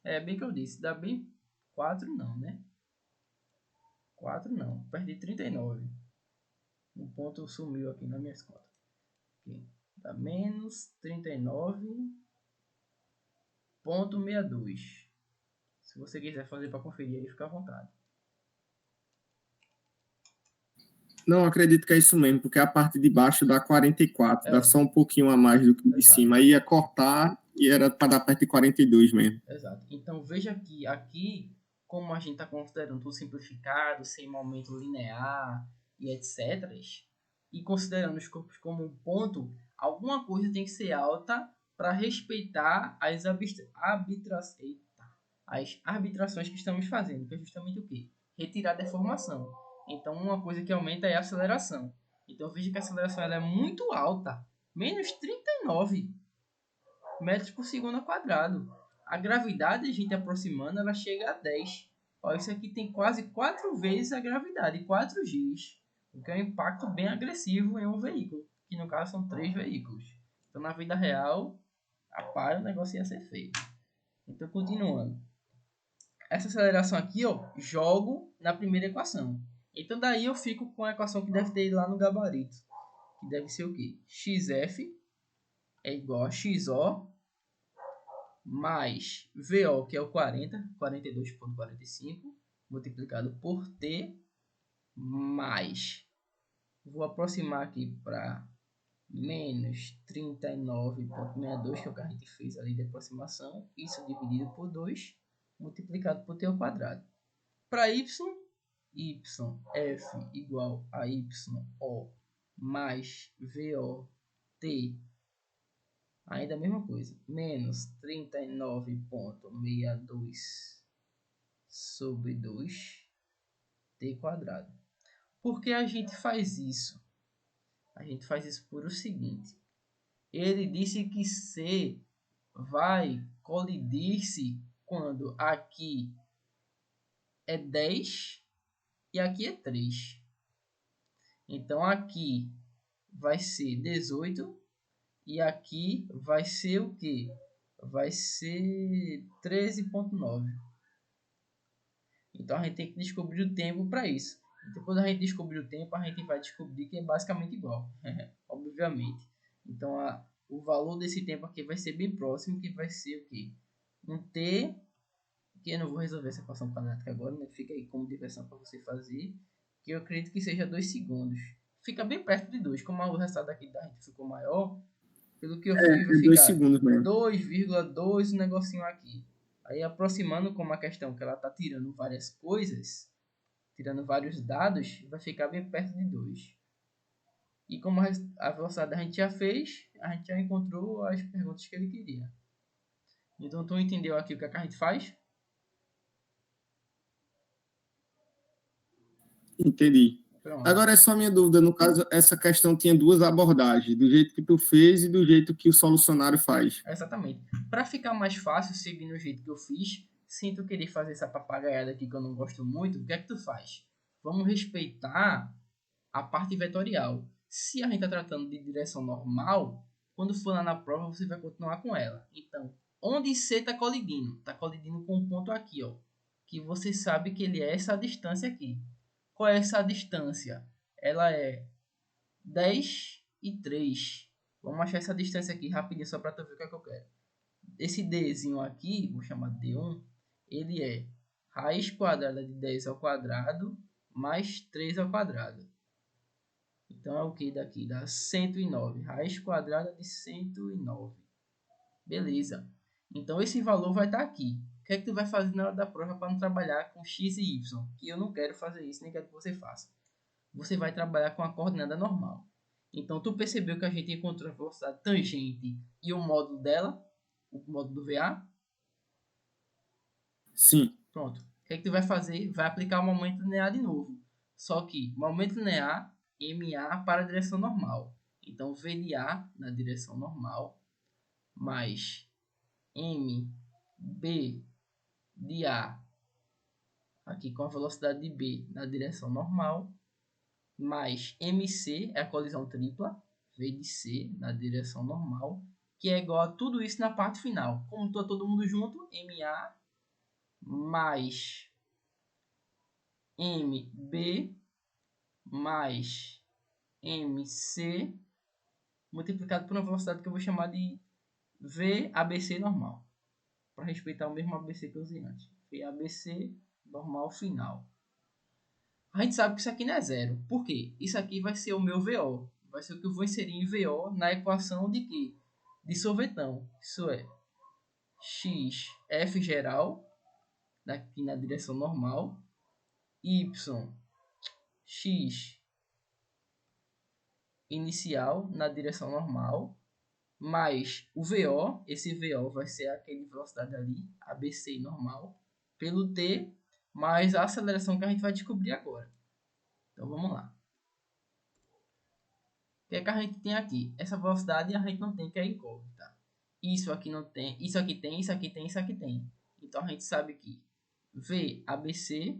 É bem que eu disse, dá bem 4 não, né? 4 não, perdi 39. O ponto sumiu aqui nas minhas contas. Aqui. Dá menos 39,62. Se você quiser fazer para conferir aí, fica à vontade. Não, acredito que é isso mesmo, porque a parte de baixo dá 44, dá É, só um pouquinho a mais do que de exato. cima. Aí ia cortar e era para dar perto de 42 mesmo. Exato. Então veja que aqui, como a gente está considerando tudo simplificado, sem momento linear e etc., e considerando os corpos como um ponto, alguma coisa tem que ser alta para respeitar as arbitrações que estamos fazendo, que é justamente o quê? Retirar a deformação. Então, uma coisa que aumenta é a aceleração. Então, veja que a aceleração ela é muito alta, menos 39 metros por segundo ao quadrado. A gravidade, a gente aproximando, ela chega a 10. Ó, isso aqui tem quase 4 vezes a gravidade, 4 Gs. O que é um impacto bem agressivo em um veículo, que no caso são 3 veículos. Então, na vida real, rapaz, o negócio ia ser feio. Então, continuando. Essa aceleração aqui, ó, jogo na primeira equação. Então, daí eu fico com a equação que deve ter lá no gabarito. Que deve ser o quê? Xf é igual a xo mais VO, que é o 42,45, multiplicado por T, mais, vou aproximar aqui para menos 39,62, que é o que a gente fez ali de aproximação, isso dividido por 2, multiplicado por T ao quadrado. Para y, f igual a o mais VO, T, ainda a mesma coisa, menos 39,62 sobre 2 t quadrado. Por que a gente faz isso? A gente faz isso por o seguinte. Ele disse que C vai colidir-se quando aqui é 10 e aqui é 3. Então aqui vai ser 18 e aqui vai ser o quê? Vai ser 13,9. Então a gente tem que descobrir o tempo para isso. Depois a gente descobrir o tempo, a gente vai descobrir que é basicamente igual, obviamente. Então o valor desse tempo aqui vai ser bem próximo, que vai ser o quê? Um t, que eu não vou resolver essa equação quadrática agora, né? Fica aí como diversão para você fazer, que eu acredito que seja 2 segundos. Fica bem perto de 2, como o resultado aqui da gente ficou maior, pelo que eu vi, vai É 2 ficar segundos mesmo. 2,2 um negocinho aqui. Aí aproximando com uma questão que ela está tirando várias coisas, tirando vários dados, vai ficar bem perto de 2. E como a velocidade a gente já fez, a gente já encontrou as perguntas que ele queria. Então tu entendeu aqui o que a gente faz? Entendi. Pronto. Agora é só minha dúvida, no caso, essa questão tinha duas abordagens, do jeito que tu fez e do jeito que o solucionário faz. Exatamente. Para ficar mais fácil seguindo o jeito que eu fiz, sem tu querer fazer essa papagaiada aqui que eu não gosto muito, o que é que tu faz? Vamos respeitar a parte vetorial. Se a gente está tratando de direção normal, quando for lá na prova, você vai continuar com ela. Então, onde C está colidindo? Está colidindo com um ponto aqui, ó, que você sabe que ele é essa distância aqui. Qual é essa distância? Ela é 10 e 3. Vamos achar essa distância aqui rapidinho, só para tu ver o que é que eu quero. Esse Dzinho aqui, vou chamar de D1, ele é raiz quadrada de 10 ao quadrado mais 3 ao quadrado. Então é o que daqui? Dá 109. Raiz quadrada de 109. Beleza. Então esse valor vai estar aqui. O que é que tu vai fazer na hora da prova para não trabalhar com x e y? Que eu não quero fazer isso, nem quero que você faça. Você vai trabalhar com a coordenada normal. Então tu percebeu que a gente encontrou a velocidade tangente e o módulo dela, o módulo do VA? Sim, Pronto. O que é que tu vai fazer? Vai aplicar o momento linear de novo. Só que momento linear, MA para a direção normal. Então, V de A na direção normal, mais MB de A, aqui com a velocidade de B na direção normal, mais MC, é a colisão tripla, V de C na direção normal, que é igual a tudo isso na parte final. Como está todo mundo junto, MA mais MB mais MC multiplicado por uma velocidade que eu vou chamar de VABC normal, para respeitar o mesmo ABC que eu usei antes. VABC normal final. A gente sabe que isso aqui não é zero. Por quê? Isso aqui vai ser o meu VO. Vai ser o que eu vou inserir em VO na equação de quê? De sorvetão. Isso é x f geral, daqui na direção normal, y x inicial na direção normal, mais o VO, esse VO vai ser aquele velocidade ali, ABC normal, pelo T, mais a aceleração que a gente vai descobrir agora. Então vamos lá. O que é que a gente tem aqui? Essa velocidade a gente não tem, que é incógnita. Isso aqui não tem, isso aqui tem, isso aqui tem, isso aqui tem. Então a gente sabe que V ABC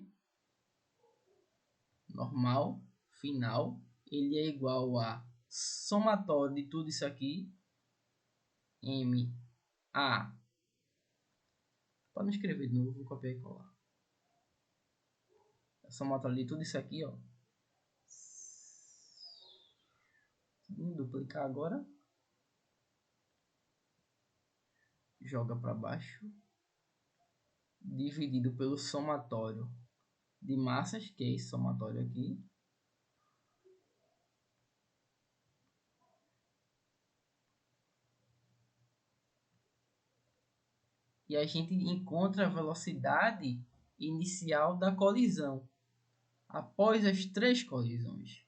normal, final, ele é igual a somatório de tudo isso aqui, M, A. Pode não escrever de novo, vou copiar e colar. A somatório de tudo isso aqui, ó. Vou duplicar agora. Joga para baixo. Dividido pelo somatório de massas, que é esse somatório aqui. E a gente encontra a velocidade inicial da colisão após as 3 colisões.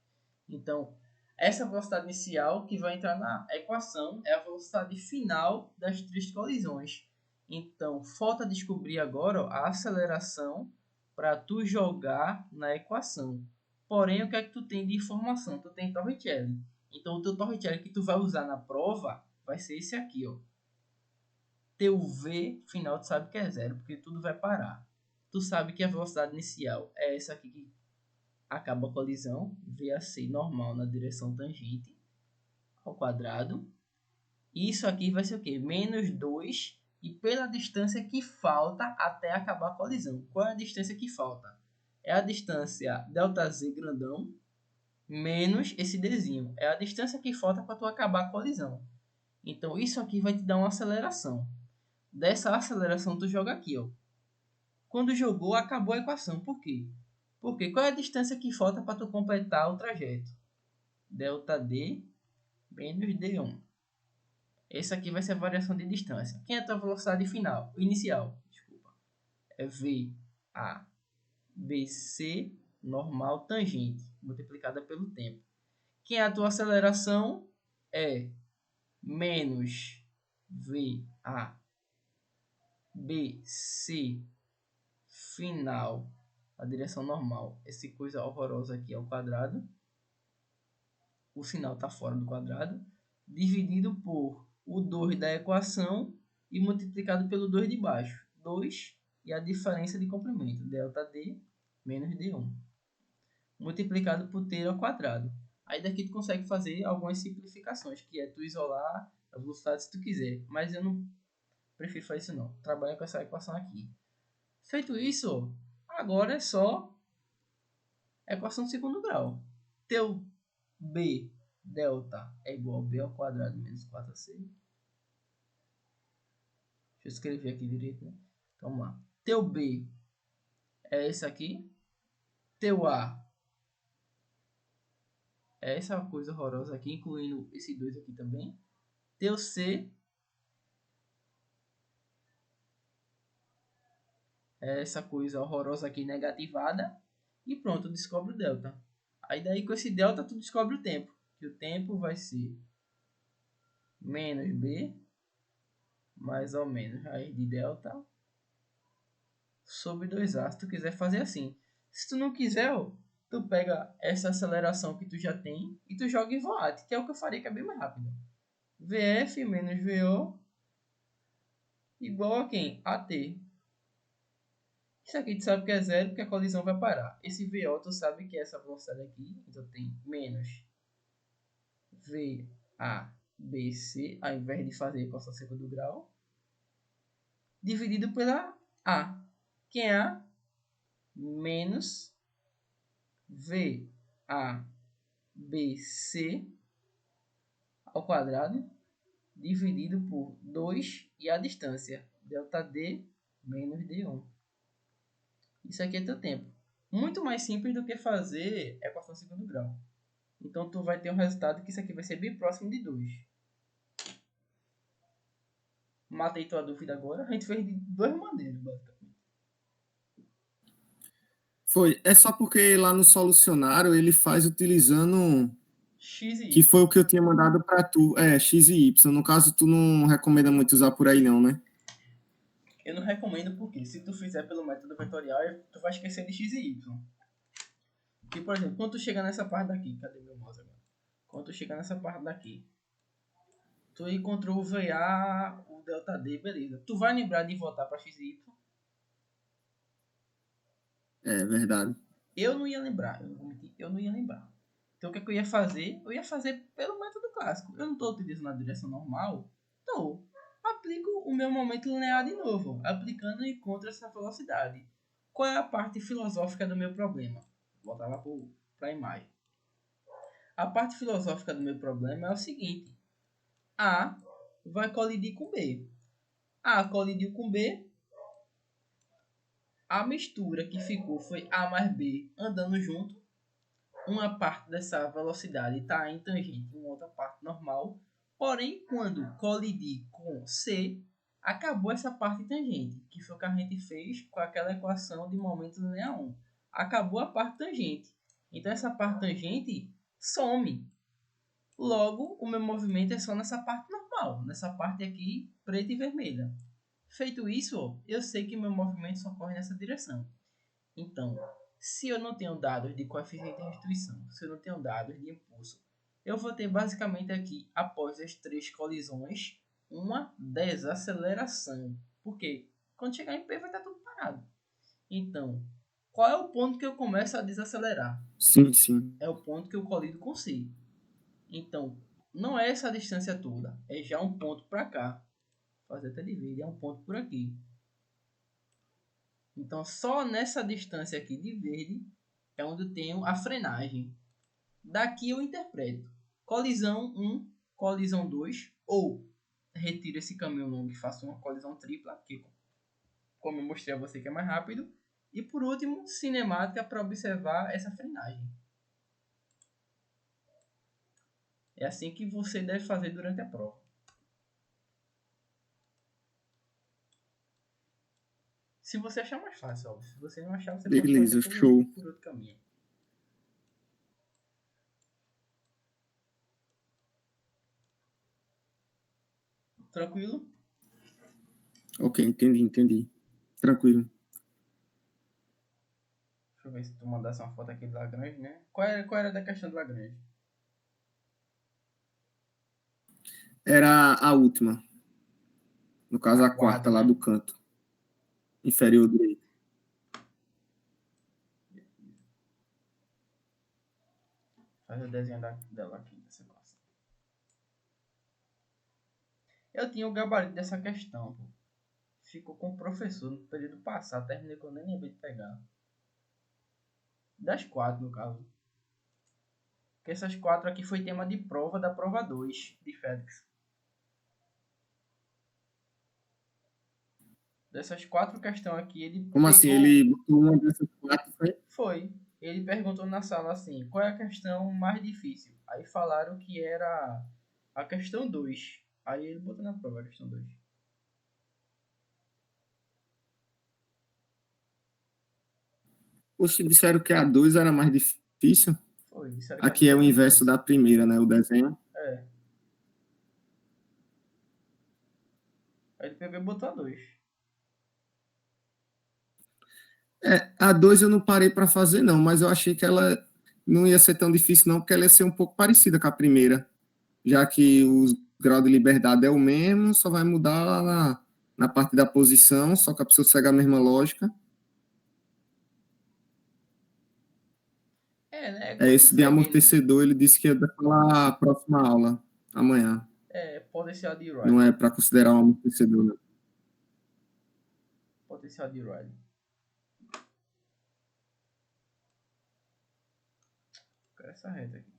Então, essa velocidade inicial que vai entrar na equação é a velocidade final das 3 colisões. Então, falta descobrir agora a aceleração para tu jogar na equação. Porém, o que é que tu tem de informação? Tu tem Torricelli. Então, o teu Torricelli que tu vai usar na prova vai ser esse aqui, ó. Teu V final tu sabe que é zero, porque tudo vai parar. Tu sabe que a velocidade inicial é essa aqui que acaba a colisão, VAC normal na direção tangente ao quadrado. Isso aqui vai ser o quê? Menos 2 e pela distância que falta até acabar a colisão. Qual é a distância que falta? É a distância ΔZ grandão menos esse Dzinho. É a distância que falta para tu acabar a colisão. Então isso aqui vai te dar uma aceleração. Dessa aceleração tu joga aqui, ó. Quando jogou, acabou a equação. Por quê? Porque qual é a distância que falta para tu completar o trajeto? ΔD menos D1. Essa aqui vai ser a variação de distância. Quem é a tua velocidade final? Inicial, desculpa. É VABC normal tangente, multiplicada pelo tempo. Quem é a tua aceleração? É menos VABC final, a direção normal. Essa coisa horrorosa aqui ao quadrado. O sinal está fora do quadrado. Dividido por o 2 da equação e multiplicado pelo 2 de baixo. 2 e a diferença de comprimento, ΔD menos D1. Multiplicado por t ao quadrado. Aí daqui tu consegue fazer algumas simplificações, que é tu isolar a velocidade se tu quiser. Mas eu não prefiro fazer isso não. Trabalha com essa equação aqui. Feito isso, agora é só equação de segundo grau. Teu B delta é igual a B ao quadrado menos 4AC. Deixa eu escrever aqui direito, né? Então, vamos lá. Teu B é esse aqui. Teu A é essa coisa horrorosa aqui, incluindo esse 2 aqui também. Teu C é essa coisa horrorosa aqui negativada. E pronto, descobre o delta. Aí daí com esse delta tu descobre o tempo. Que o tempo vai ser menos B mais ou menos raiz de delta sobre 2A. Se tu quiser fazer assim. Se tu não quiser, ó, tu pega essa aceleração que tu já tem e tu joga em voate, que é o que eu faria, que é bem mais rápido. VF menos VO igual a quem? AT. Isso aqui tu sabe que é zero, porque a colisão vai parar. Esse VO tu sabe que é essa velocidade aqui. Então tem menos VABC, ao invés de fazer equação segundo grau, dividido pela A. Quem é A? Menos VABC ao quadrado, dividido por 2 e a distância, ΔD menos D1. Isso aqui é teu tempo. Muito mais simples do que fazer equação de segundo grau. Então, tu vai ter um resultado que isso aqui vai ser bem próximo de 2. Matei tua dúvida agora. A gente fez de duas maneiras, basicamente. Foi. É só porque lá no solucionário ele faz utilizando X e Que Y. foi o que eu tinha mandado para tu. É, X e Y. No caso, tu não recomenda muito usar por aí, não, né? Eu não recomendo porque se tu fizer pelo método vetorial, tu vai esquecer de X e Y. Que, por exemplo, quando tu chega nessa parte daqui, cadê meu mouse agora? Quando tu chega nessa parte daqui, tu encontrou o VA, o delta D, beleza. Tu vai lembrar de voltar para X e Y? É verdade. Eu não ia lembrar, eu não vou mentir, eu não ia lembrar. Então o que, é que eu ia fazer? Eu ia fazer pelo método clássico. Eu não estou utilizando a direção normal? Estou. Aplico o meu momento linear de novo, aplicando e encontro essa velocidade. Qual é a parte filosófica do meu problema? Vou voltar lá para a imagem. A parte filosófica do meu problema é o seguinte. A vai colidir com B. A colidiu com B. A mistura que ficou foi A mais B andando junto. Uma parte dessa velocidade está em tangente, uma outra parte normal. Porém, quando colidir com C, acabou essa parte tangente, que foi o que a gente fez com aquela equação de momento linear 1. Acabou a parte tangente. Então, essa parte tangente some. Logo, o meu movimento é só nessa parte normal, nessa parte aqui preta e vermelha. Feito isso, eu sei que meu movimento só corre nessa direção. Então, se eu não tenho dados de coeficiente de restrição, se eu não tenho dados de impulso, eu vou ter basicamente aqui, após as 3 colisões, uma desaceleração. Porque quando chegar em P vai estar tudo parado. Então, qual é o ponto que eu começo a desacelerar? Sim, sim. É o ponto que eu colido com C. Então, não é essa distância toda, é já um ponto para cá. Fazer até de verde, é um ponto por aqui. Então, só nessa distância aqui de verde é onde eu tenho a frenagem. Daqui eu interpreto colisão 1, colisão 2, ou retiro esse caminho longo e faço uma colisão tripla, que como eu mostrei a você que é mais rápido. E por último, cinemática para observar essa frenagem. É assim que você deve fazer durante a prova. Se você achar mais fácil, óbvio. Se você não achar, você pode fazer Beleza, show. por outro caminho. Tranquilo? Ok, entendi. Tranquilo. Deixa eu ver se tu mandasse uma foto aqui de Lagrange, né? Qual era da questão de Lagrange? Era a última. No caso, A a quarta quarta, lá né? do canto inferior direito. Faz o desenho dela aqui, dessa classe. Eu tinha o gabarito dessa questão, pô. Ficou com o professor no período passado, terminei que eu nem lembrei de pegar. Das 4, no caso. Porque essas 4 aqui foi tema de prova da prova 2 de FedEx. Dessas 4 questões aqui, ele Como assim? Ele pegou. botou uma dessas quatro, foi? Foi. Ele perguntou na sala assim: qual é a questão mais difícil? Aí falaram que era a questão 2. Aí ele botou na prova a questão 2. Poxa, disseram que a 2 era mais difícil. Foi. Disseram que a Aqui 2 é era o mais inverso difícil. da primeira, né? O desenho. É. Aí ele pegou e botou a 2. É, a 2 eu não parei para fazer, não, mas eu achei que ela não ia ser tão difícil, não, porque ela ia ser um pouco parecida com a primeira, já que o grau de liberdade é o mesmo, só vai mudar lá na parte da posição, só que a pessoa segue a mesma lógica. É, né? É É gosto de esse de freguês, né? amortecedor, ele disse que ia falar a próxima aula, amanhã. É, potencial de Não Riley. é para considerar um amortecedor, não. Potencial de Riley. Quero essa reta aqui.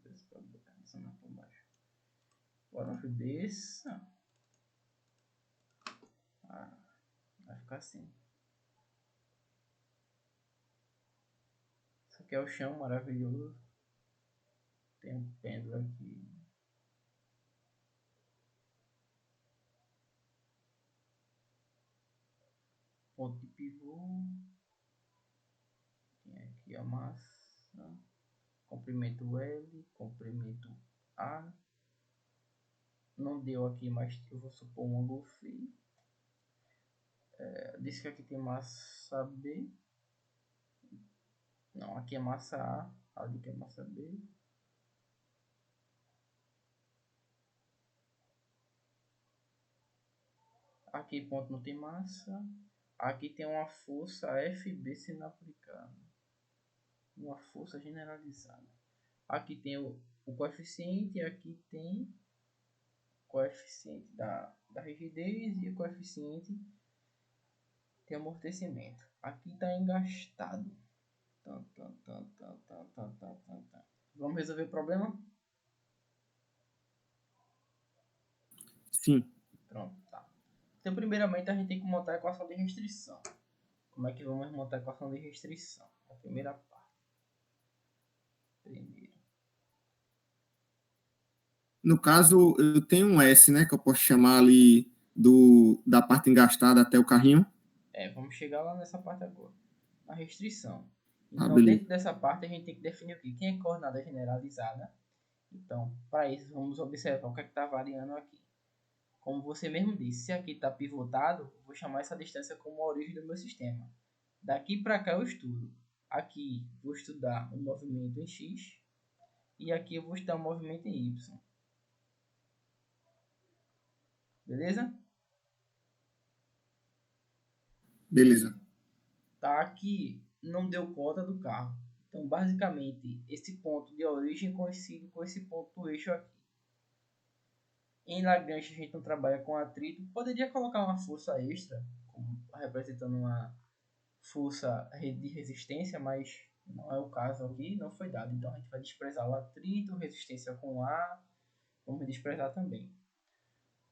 Desce pra botar essa mais por baixo. Bora desça. Ah, vai ficar assim. Isso aqui é o chão maravilhoso. Tem um pêndulo aqui. Ponto de pivô. Tem aqui a massa. comprimento L, comprimento A. Não deu aqui, mas eu vou supor um ângulo φ. Disse que aqui tem massa B. Não, aqui é massa A, ali que é massa B. Aqui ponto não tem massa. Aqui tem uma força FB sendo aplicada. Uma força generalizada. Aqui tem o coeficiente, aqui tem o coeficiente da rigidez e o coeficiente de amortecimento. Aqui está engastado. Vamos resolver o problema? Sim. Pronto, tá. Então, primeiramente, a gente tem que montar a equação de restrição. Como é que vamos montar a equação de restrição? A primeira parte. No caso, eu tenho um S, né, que eu posso chamar ali da parte engastada até o carrinho. Vamos chegar lá nessa parte agora. A restrição. Então, Beleza. dentro dessa parte, a gente tem que definir o que? Quem é coordenada generalizada. Então, para isso, vamos observar o que está variando aqui. Como você mesmo disse, se aqui está pivotado, eu vou chamar essa distância como a origem do meu sistema. Daqui para cá eu estudo. Aqui vou estudar o movimento em X e aqui eu vou estudar o movimento em Y. Beleza? Beleza. Tá, aqui não deu conta do carro. Então, basicamente, esse ponto de origem coincide com esse ponto do eixo aqui. Em Lagrange, a gente não trabalha com atrito. Poderia colocar uma força extra, representando uma força de resistência, mas não é o caso aqui, não foi dado. Então, a gente vai desprezar o atrito, resistência com A. Vamos desprezar também.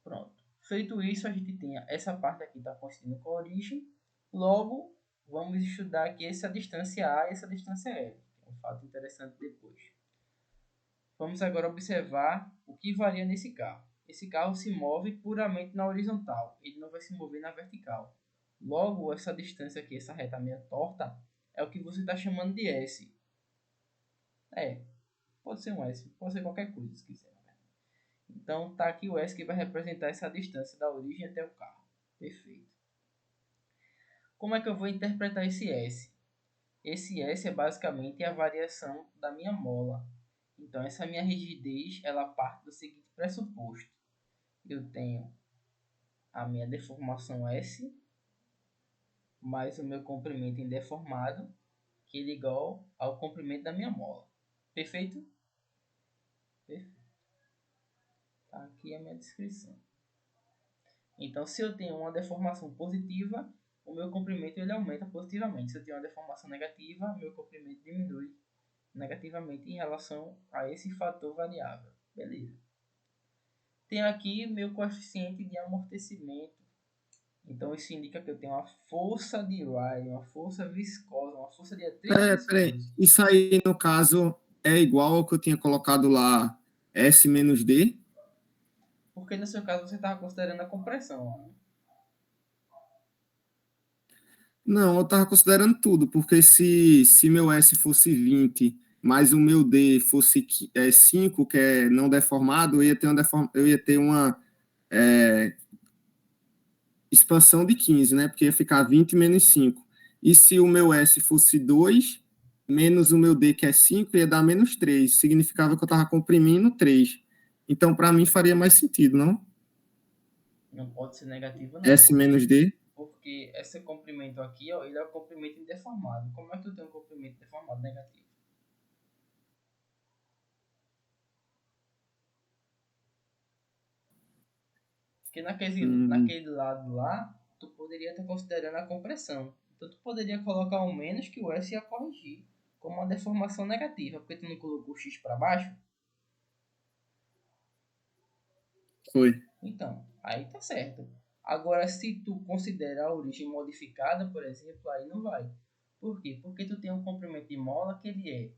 Pronto. Feito isso, a gente tem essa parte aqui está coincidindo com a origem. Logo, vamos estudar aqui essa distância A e essa distância L. É um fato interessante depois. Vamos agora observar o que varia nesse carro. Esse carro se move puramente na horizontal. Ele não vai se mover na vertical. Logo, essa distância aqui, essa reta meio torta, é o que você está chamando de S. Pode ser um S, pode ser qualquer coisa se quiser. Então, tá aqui o S que vai representar essa distância da origem até o carro. Perfeito. Como é que eu vou interpretar esse S? Esse S é basicamente a variação da minha mola. Então, essa minha rigidez, ela parte do seguinte pressuposto. Eu tenho a minha deformação S, mais o meu comprimento indeformado, que é igual ao comprimento da minha mola. Perfeito? Perfeito. Tá aqui a minha descrição. Então, se eu tenho uma deformação positiva, o meu comprimento ele aumenta positivamente. Se eu tenho uma deformação negativa, meu comprimento diminui negativamente em relação a esse fator variável. Beleza. Tenho aqui meu coeficiente de amortecimento. Então, isso indica que eu tenho uma força de Rayleigh, uma força viscosa, uma força de atrito Peraí. viscoso. Isso aí, no caso, é igual ao que eu tinha colocado lá, S menos D? Porque no seu caso você estava considerando a compressão. Né? Não, eu estava considerando tudo, porque se meu S fosse 20, mas o meu D fosse 5, que é não deformado, eu ia ter uma expansão de 15, né? Porque ia ficar 20 menos 5. E se o meu S fosse 2, menos o meu D, que é 5, ia dar menos 3. Significava que eu estava comprimindo 3. Então, para mim, faria mais sentido, não? Não pode ser negativo, não. S menos D. Porque esse comprimento aqui, ó, ele é o comprimento indeformado. Como é que eu tenho um comprimento deformado negativo? Porque naquele lado lá, tu poderia estar considerando a compressão. Então tu poderia colocar o menos que o S ia corrigir como uma deformação negativa. Porque tu não colocou o X para baixo. Foi. Então, aí tá certo. Agora, se tu considera a origem modificada, por exemplo, aí não vai. Por quê? Porque tu tem um comprimento de mola que ele é,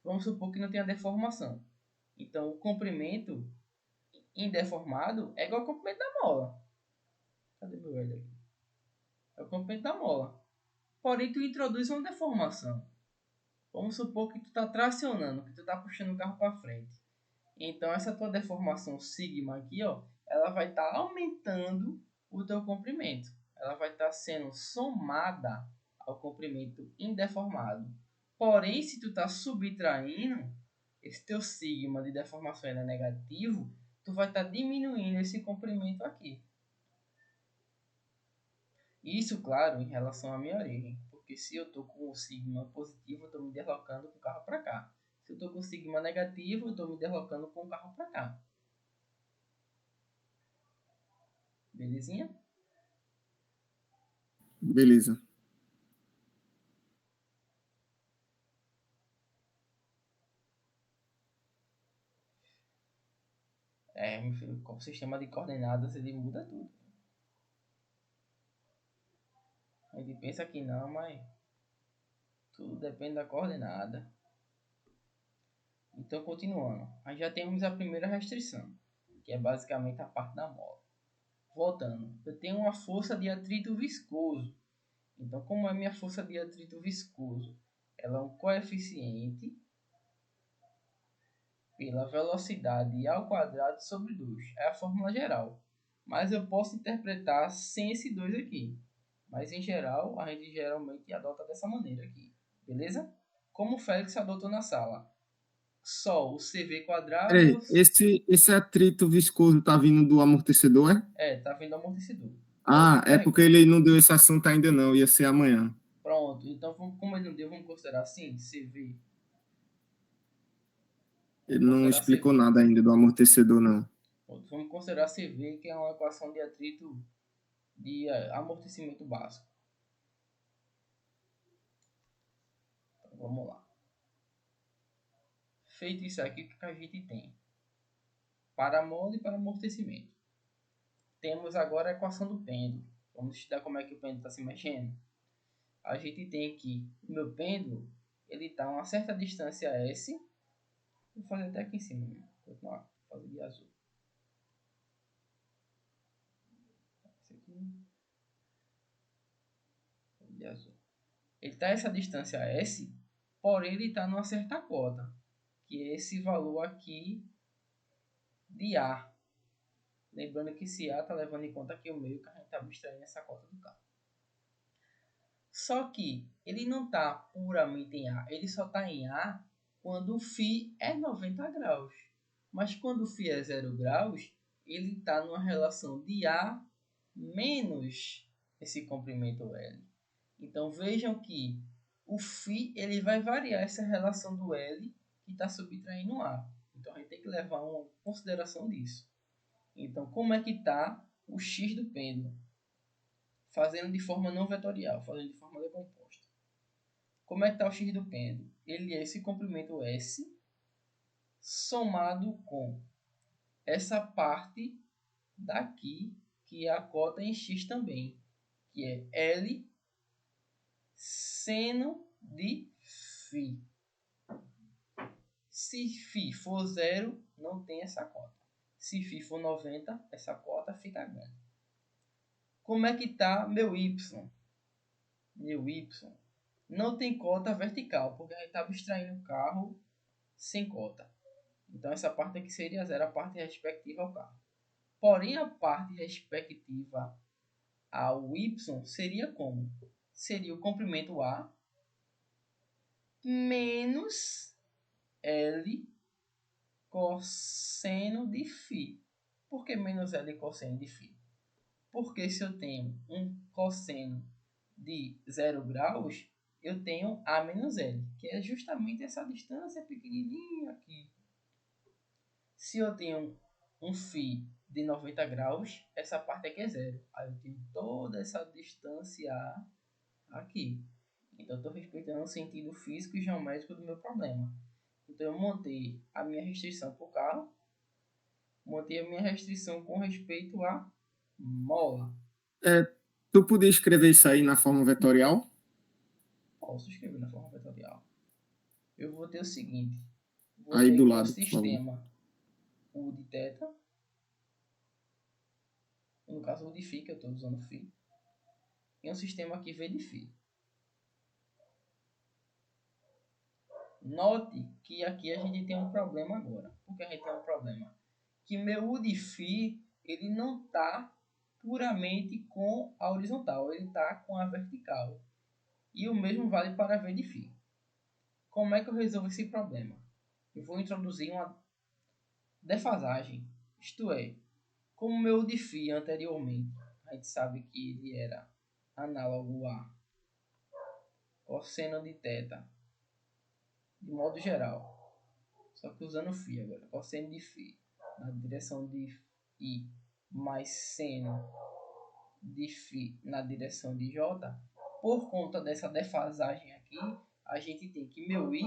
vamos supor que não tenha deformação. Então, o comprimento indeformado é igual ao comprimento da mola. Cadê meu L aqui? É o comprimento da mola. Porém, tu introduz uma deformação. Vamos supor que tu está tracionando, que tu está puxando o carro para frente. Então essa tua deformação sigma aqui, ó, ela vai estar aumentando o teu comprimento. Ela vai estar sendo somada ao comprimento indeformado. Porém, se tu está subtraindo, esse teu sigma de deformação é negativo, tu vai estar diminuindo esse comprimento aqui. Isso, claro, em relação à minha origem. Porque se eu estou com o sigma positivo, eu estou me deslocando com o carro para cá. Se eu estou com o sigma negativo, eu estou me deslocando com o carro para cá. Belezinha? Beleza. Meu filho, com o sistema de coordenadas ele muda tudo. A gente pensa que não, mas tudo depende da coordenada. Então, continuando, aí já temos a primeira restrição, que é basicamente a parte da mola. Voltando, eu tenho uma força de atrito viscoso. Então, como é minha força de atrito viscoso? Ela é um coeficiente pela velocidade ao quadrado sobre 2. É a fórmula geral. Mas eu posso interpretar sem esse 2 aqui. Mas em geral, a gente geralmente adota dessa maneira aqui. Beleza? Como o Félix adotou na sala. Só o CV quadrado. Peraí, esse atrito viscoso tá vindo do amortecedor, é? Tá vindo amortecedor. Ah, é porque ele não deu esse assunto ainda não, ia ser amanhã. Pronto. Então, como ele não deu, vamos considerar assim. CV. Vamos Ele não considerar explicou CV. nada ainda do amortecedor, não. Vamos considerar CV, que é uma equação de atrito de amortecimento básico. Então, vamos lá. Feito isso aqui, o que a gente tem? Para mola e para amortecimento. Temos agora a equação do pêndulo. Vamos estudar como é que o pêndulo está se mexendo. A gente tem que o meu pêndulo ele está a uma certa distância S. Vou fazer até aqui em cima. Continuar. Vou fazer de azul. Esse aqui. De azul. Ele está a essa distância S, porém ele está numa certa cota, que é esse valor aqui de A. Lembrando que esse A está levando em conta aqui o meio que a gente está abstraindo essa cota do carro. Só que ele não está puramente em A, ele só está em A quando o φ é 90 graus. Mas quando o φ é 0 graus, ele está numa relação de A menos esse comprimento L. Então vejam que o φ ele vai variar essa relação do L que está subtraindo A. Então a gente tem que levar uma consideração disso. Então como é que está o x do pêndulo? Fazendo de forma não vetorial, fazendo de forma decomposta. Como é que está o x do pêndulo? Ele é esse comprimento S somado com essa parte daqui, que é a cota em x também, que é L seno de φ. Se φ for 0, não tem essa cota. Se φ for 90, essa cota fica grande. Como é que está meu y? Meu y não tem cota vertical, porque a gente está abstraindo o carro sem cota. Então essa parte aqui seria 0, a parte respectiva ao carro. Porém, a parte respectiva ao y seria como? Seria o comprimento A menos L cosseno de φ. Por que menos L cosseno de φ? Porque se eu tenho um cosseno de 0 graus, eu tenho A menos L, que é justamente essa distância pequenininha aqui. Se eu tenho um φ de 90 graus, essa parte aqui é zero. Aí eu tenho toda essa distância aqui. Então, eu estou respeitando o sentido físico e geométrico do meu problema. Então, eu montei a minha restrição para o carro. Montei a minha restrição com respeito à mola. Tu podia escrever isso aí na forma vetorial? Posso escrever na forma vetorial. Eu vou ter o seguinte. Vou Aí ter do aqui um lado, por favor. sistema U de θ. No caso, U de φ, que eu estou usando φ. E um sistema aqui V de φ. Note que aqui a gente tem um problema agora. Por que a gente tem um problema? Que meu U de φ, ele não está puramente com a horizontal, ele está com a vertical. E o mesmo vale para V de φ. Como é que eu resolvo esse problema? Eu vou introduzir uma defasagem, isto é, como o meu de φ anteriormente, a gente sabe que ele era análogo a cosseno de θ, de modo geral, só que usando φ agora, cosseno de φ na direção de I mais seno de φ na direção de J, por conta dessa defasagem aqui, a gente tem que meu I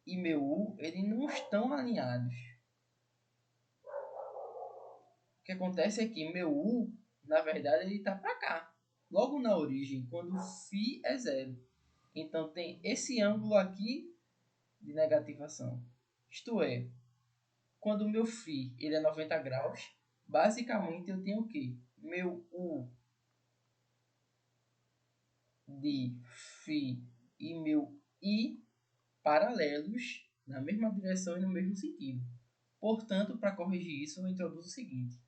e meu U eles não estão alinhados. O que acontece é que meu U, na verdade, ele está para cá, logo na origem, quando φ é zero. Então tem esse ângulo aqui de negativação. Isto é, quando o meu φ ele é 90 graus, basicamente eu tenho o quê? Meu U de φ e meu I paralelos na mesma direção e no mesmo sentido. Portanto, para corrigir isso, eu introduzo o seguinte,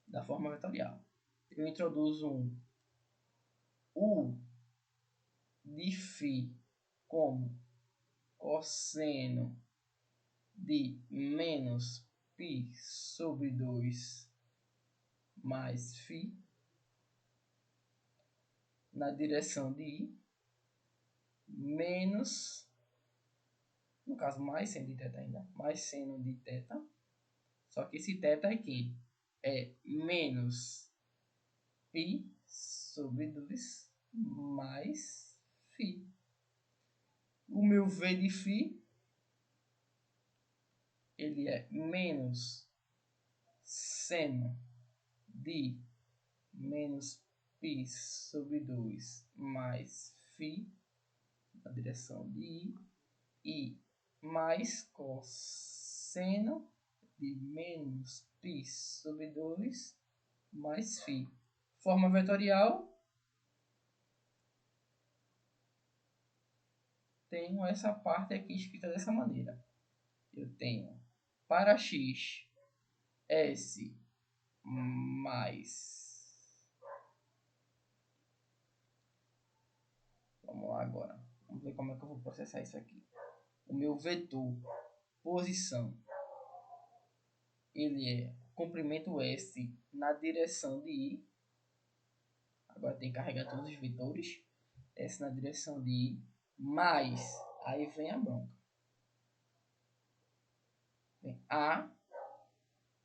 da forma vetorial. Eu introduzo um U de φ como cosseno de menos π sobre 2 mais φ na direção de I, menos, no caso mais seno de θ ainda, mais seno de θ, só que esse θ é quem? É menos π sobre 2 mais φ. O meu V de φ, ele é menos seno de menos π sobre 2 mais φ na direção de I, e mais cosseno de menos π sobre 2 mais φ. Forma vetorial, tenho essa parte aqui escrita dessa maneira. Eu tenho para x S mais... Vamos lá agora. Vamos ver como é que eu vou processar isso aqui. O meu vetor posição, ele é comprimento S na direção de I. Agora tem que carregar todos os vetores. S na direção de I, mais, aí vem a bronca. Vem A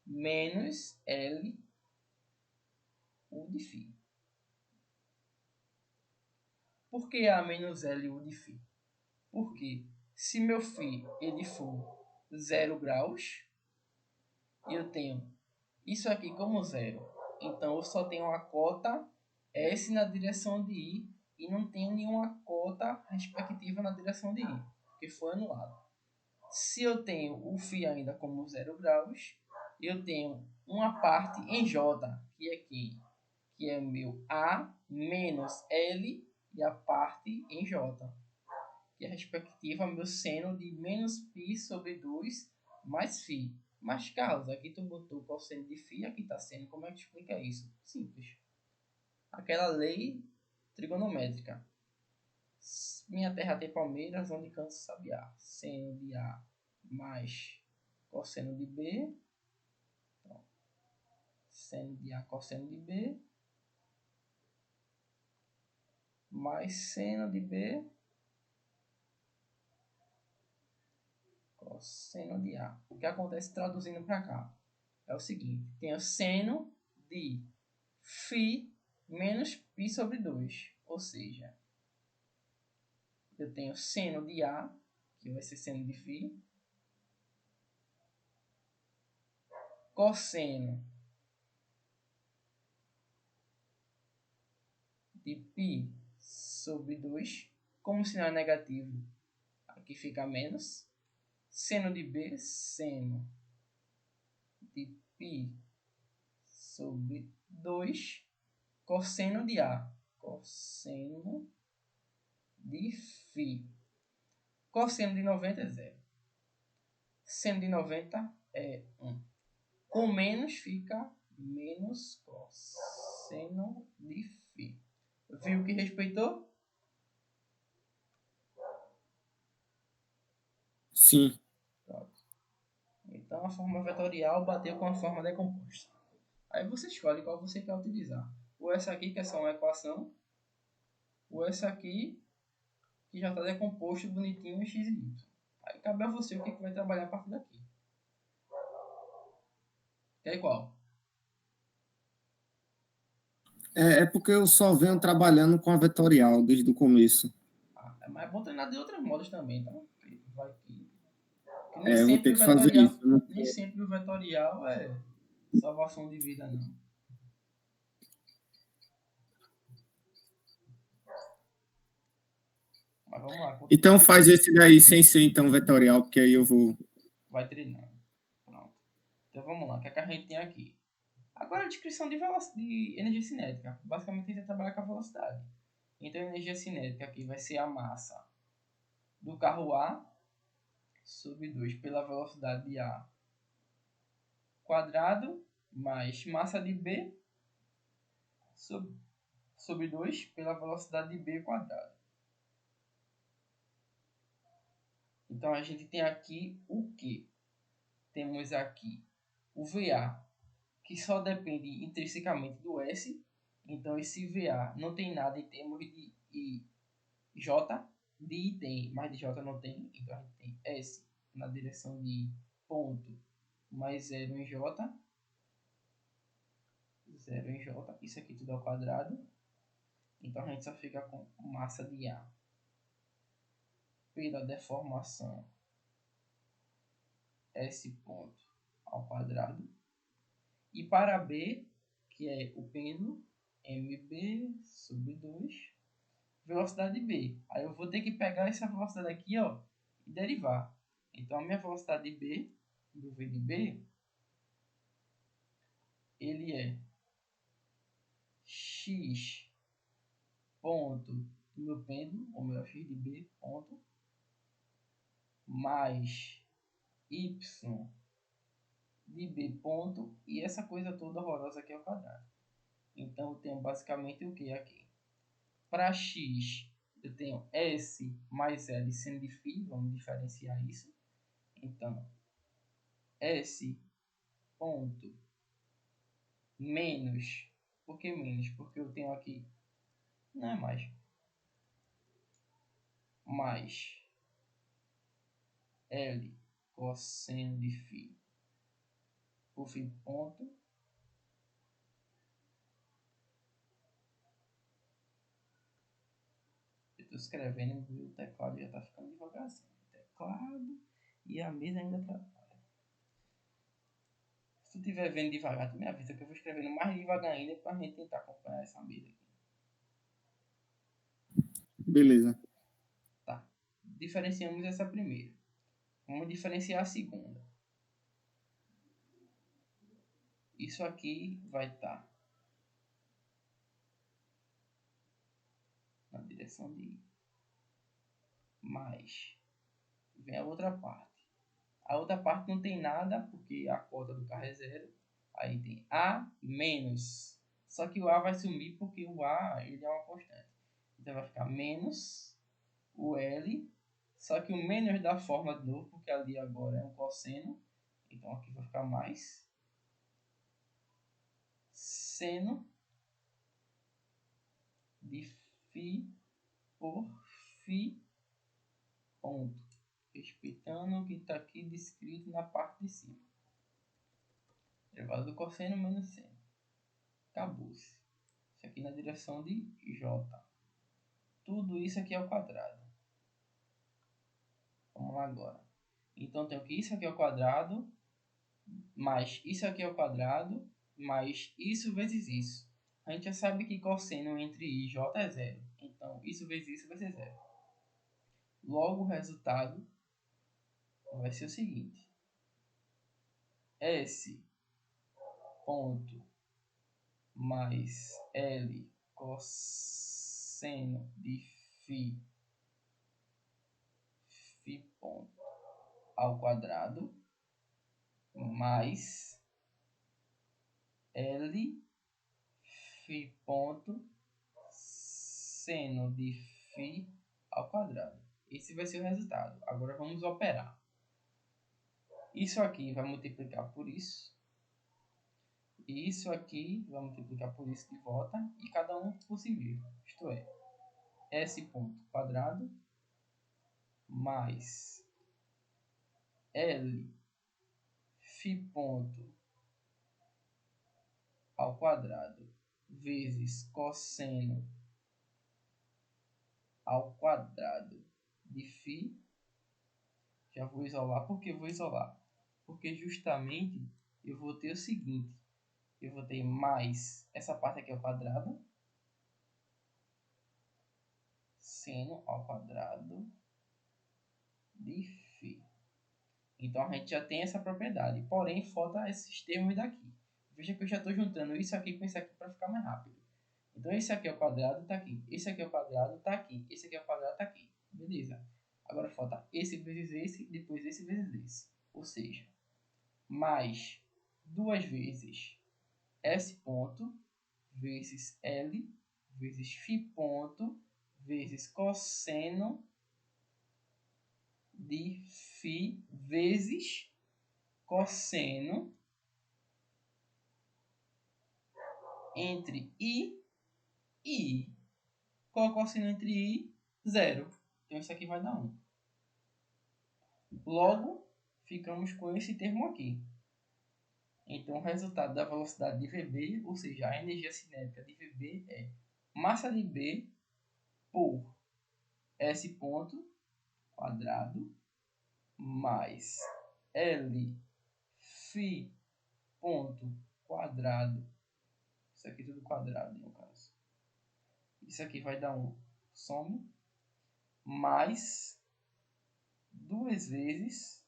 menos L U de φ. Por que A menos L U de φ? Porque se meu φ ele for 0 graus, eu tenho isso aqui como zero. Então eu só tenho uma cota S na direção de I e não tenho nenhuma cota respectiva na direção de I, porque foi anulado. Se eu tenho o φ ainda como 0 graus, eu tenho uma parte em J, que é aqui, que é meu A menos L e a parte em J, que é a respectiva meu seno de menos π sobre 2 mais φ. Mas, Carlos, aqui tu botou cosseno de φ, aqui está seno. Como é que explica isso? Simples. Aquela lei trigonométrica. Minha terra tem palmeiras, onde canto sabiá. Seno de A mais cosseno de B. Então, seno de A, cosseno de B. Mais seno de B. Cosseno de A. O que acontece traduzindo para cá? É o seguinte. Tenho seno de φ menos π sobre 2. Ou seja, eu tenho seno de A, que vai ser seno de φ, cosseno de π sobre 2, como o sinal é negativo, aqui fica menos, seno de B, seno de π sobre 2, cosseno de A, cosseno de φ. Cosseno de 90 é 0. Seno de 90 é 1. Com menos fica menos cosseno de φ. Viu que respeitou? Sim. Pronto. Então a forma vetorial bateu com a forma decomposta. Aí você escolhe qual você quer utilizar. Ou essa aqui, que é só uma equação, ou essa aqui, que já está decomposto bonitinho em x e y. Aí cabe a você o que vai trabalhar a partir daqui. Quer qual? É porque eu só venho trabalhando com a vetorial desde o começo. Mas é bom treinar de outros modos também, tá? Vai que Eu vou ter que fazer isso. nem sempre o vetorial é salvação de vida, não. Mas vamos lá. Então faz esse daí sem ser então vetorial, porque aí eu vou... Vai treinando. Pronto. Então vamos lá. O que é que a gente tem aqui? Agora a descrição de energia cinética. Basicamente a gente vai trabalhar com a velocidade. Então a energia cinética aqui vai ser a massa do carro A sobre 2 pela velocidade de A quadrado mais massa de B sobre 2 pela velocidade de B quadrado. Então a gente tem aqui o que? Temos aqui o VA, que só depende intrinsecamente do S. Então esse VA não tem nada em termos de J. De I tem, mas de J não tem. Então a gente tem S na direção de ponto mais 0 em J. 0 em J. Isso aqui tudo ao quadrado. Então a gente só fica com massa de A pela deformação S ponto ao quadrado. E para B, que é o pêndulo, mb sobre 2, velocidade B. Aí eu vou ter que pegar essa velocidade aqui, ó, e derivar. Então a minha velocidade B, do V de B, ele é x ponto do meu pêndulo, ou melhor, x de B ponto, mais y de B ponto, e essa coisa toda horrorosa aqui ao quadrado. Então eu tenho basicamente o que aqui? Para x, eu tenho S mais L seno de φ, vamos diferenciar isso. Então, S ponto menos, por que menos? Porque eu tenho aqui, não é mais L cosseno de φ por φ ponto, eu estou escrevendo e o teclado já está ficando devagarzinho. Teclado e a mesa ainda atrapalha. Se tu estiver vendo devagar, tu me avisa que eu vou escrevendo mais devagar ainda para a gente tentar acompanhar essa mesa aqui. Beleza. Tá. Diferenciamos essa primeira. Vamos diferenciar a segunda. Isso aqui vai estar na direção de I. Mais. Vem a outra parte. A outra parte não tem nada, porque a cota do carro é 0. Aí tem A menos. Só que o A vai sumir porque o A ele é uma constante. Então vai ficar menos o L. Só que o menos da forma de novo, porque ali agora é um cosseno. Então aqui vai ficar mais seno de φ por φ ponto, respeitando o que está aqui descrito na parte de cima. Elevado do cosseno menos seno. Acabou-se. Isso aqui na direção de J. Tudo isso aqui é ao quadrado. Vamos lá agora. Então tenho que isso aqui ao quadrado, mais isso aqui ao quadrado, mais isso vezes isso. A gente já sabe que cosseno entre I e J é 0. Então isso vezes isso vai ser 0. Logo o resultado vai ser o seguinte. S ponto mais L cosseno de φ ponto ao quadrado mais L φ ponto seno de φ ao quadrado. Esse vai ser o resultado. Agora vamos operar. Isso aqui vai multiplicar por isso. E isso aqui vai multiplicar por isso de volta. E cada um por si mesmo. Isto é, S ponto quadrado mais L φ ponto ao quadrado vezes cosseno ao quadrado de φ. Já vou isolar. Por que vou isolar? Porque justamente eu vou ter o seguinte. Eu vou ter mais essa parte aqui ao quadrado. Seno ao quadrado de φ. Então a gente já tem essa propriedade. Porém, falta esses termos daqui. Veja que eu já estou juntando isso aqui com isso aqui para ficar mais rápido. Então esse aqui ao quadrado está aqui. Esse aqui ao quadrado está aqui. Esse aqui ao quadrado está aqui. Beleza. Agora falta esse vezes esse, depois esse vezes esse. Ou seja, mais duas vezes S ponto vezes L vezes φ ponto vezes cosseno de φ vezes cosseno entre I e I. Qual é o cosseno entre I? 0. Então isso aqui vai dar 1. Logo, ficamos com esse termo aqui. Então o resultado da velocidade de VB, ou seja, a energia cinética de VB é massa de B por S ponto quadrado mais L φ ponto quadrado. Isso aqui tudo quadrado, no caso. Isso aqui vai dar um some mais duas vezes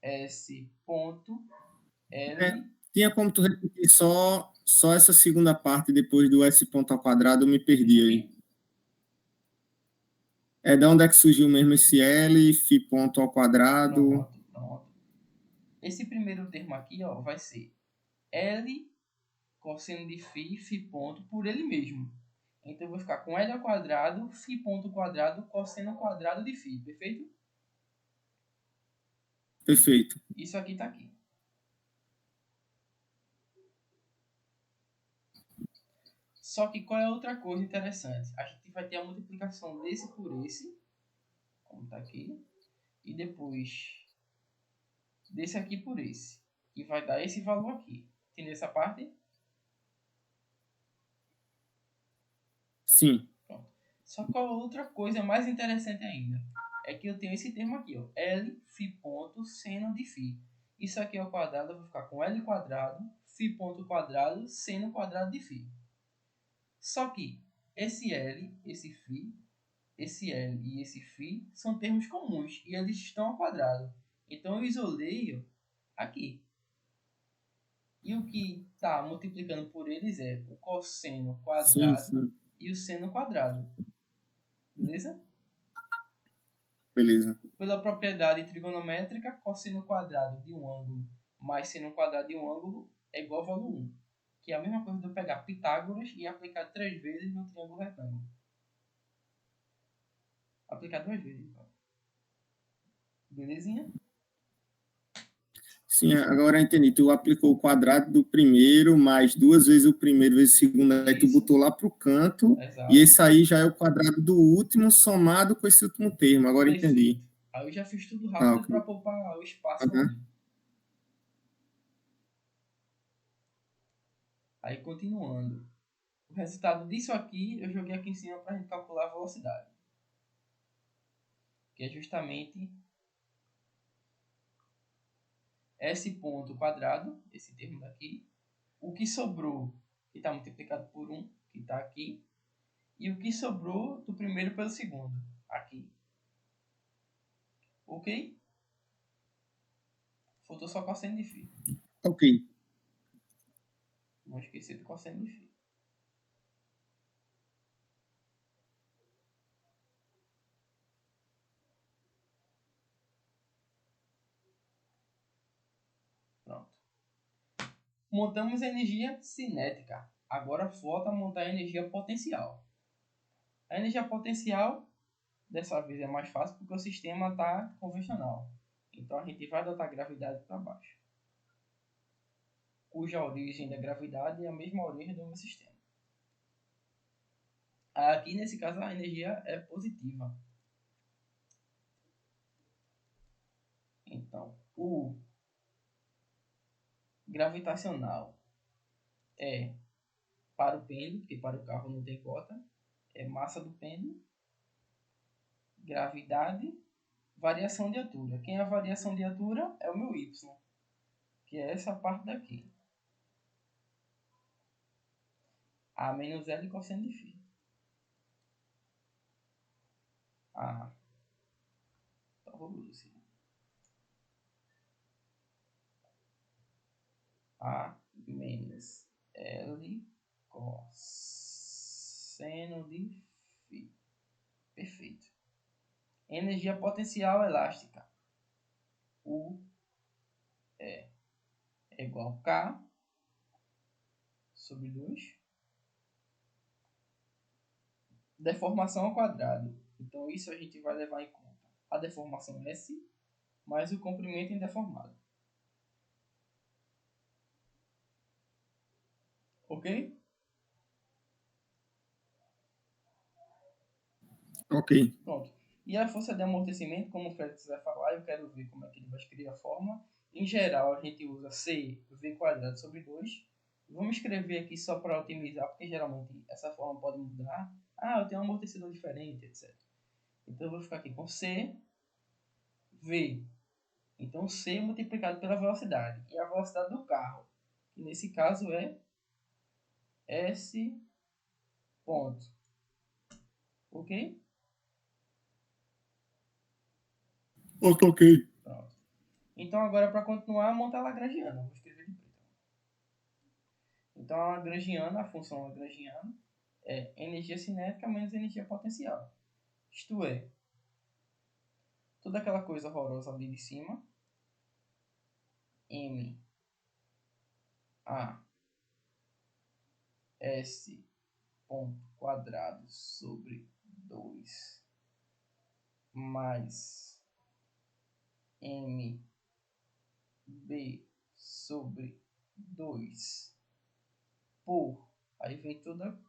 S ponto L. Tinha como tu repetir só essa segunda parte depois do S ponto ao quadrado, eu me perdi aí. De onde é que surgiu mesmo esse L, φ ponto ao quadrado? Pronto. Esse primeiro termo aqui, ó, vai ser L cosseno de φ ponto por ele mesmo. Então eu vou ficar com L ao quadrado, φ ponto quadrado, cosseno quadrado de φ, perfeito? Perfeito. Isso aqui está aqui. Só que qual é outra coisa interessante? A gente vai ter a multiplicação desse por esse, como está aqui, e depois desse aqui por esse, que vai dar esse valor aqui. Entendeu essa parte? Sim. Pronto. Só que qual outra coisa mais interessante ainda? É que eu tenho esse termo aqui, ó, L φ ponto seno de φ. Isso aqui ao quadrado, eu vou ficar com L quadrado, φ ponto quadrado, seno quadrado de φ. Só que esse L, esse L e esse φ são termos comuns e eles estão ao quadrado. Então eu isolei aqui. E o que está multiplicando por eles é o cosseno Sim, quadrado sim. e o seno quadrado. Beleza? Beleza. Pela propriedade trigonométrica, cosseno quadrado de um ângulo mais seno quadrado de um ângulo é igual a valor 1. Que é a mesma coisa de eu pegar Pitágoras e aplicar 3 vezes no triângulo retângulo. Aplicar 2 vezes, então. Belezinha? Sim, agora eu entendi. Tu aplicou o quadrado do primeiro, mais duas vezes o primeiro vezes o segundo, aí tu botou lá para o canto, Exato. e esse aí já é o quadrado do último somado com esse último termo. Agora entendi. Aí eu já fiz tudo rápido Ok. para poupar o espaço no vídeo. Aí continuando. O resultado disso aqui eu joguei aqui em cima para a gente calcular a velocidade. Que é justamente S ponto quadrado, esse termo daqui. O que sobrou, que está multiplicado por 1, que está aqui. E o que sobrou do primeiro pelo segundo, aqui. Ok? Faltou só cosseno de φ. Ok. Não esquecer do cosseno de φ. Montamos a energia cinética. Agora falta montar a energia potencial. A energia potencial, dessa vez é mais fácil porque o sistema está convencional. Então a gente vai adotar a gravidade para baixo, cuja origem da gravidade é a mesma origem do meu sistema. Aqui nesse caso a energia é positiva. Então o gravitacional é para o pêndulo, porque para o carro não tem cota, é massa do pêndulo, gravidade, variação de altura. Quem é a variação de altura é o meu y, que é essa parte daqui. A menos L cosseno de φ. A. Então vou assim. A menos L cosseno de φ. Perfeito. Energia potencial elástica. U é igual a K sobre 2. Deformação ao quadrado. Então isso a gente vai levar em conta a deformação S mais o comprimento indeformado. Ok? Ok. Pronto. E a força de amortecimento, como o Félix vai falar, eu quero ver como é que ele vai escrever a forma. Em geral, a gente usa CV² sobre 2. Vamos escrever aqui só para otimizar, porque geralmente essa forma pode mudar. Ah, eu tenho um amortecedor diferente, etc. Então eu vou ficar aqui com CV. Então C multiplicado pela velocidade. E a velocidade do carro, que nesse caso é S ponto. Ok? Ok. Pronto. Então agora para continuar, monta a lagrangiana. Vou escrever de preto. Então a lagrangiana, a função lagrangiana é energia cinética menos energia potencial. Isto é, toda aquela coisa horrorosa ali de cima, M A S ponto quadrado sobre 2 mais M B sobre 2 por, aí vem toda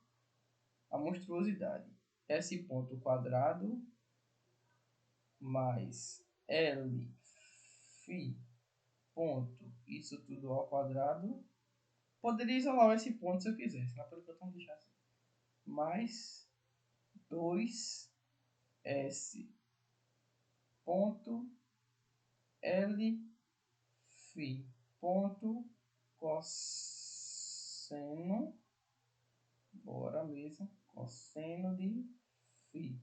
a monstruosidade, S ponto quadrado mais L φ ponto, isso tudo ao quadrado. Poderia isolar esse ponto se eu quisesse, mas pelo que eu estou deixando assim. Mais 2S ponto L φ ponto cosseno, bora mesmo, cosseno de φ.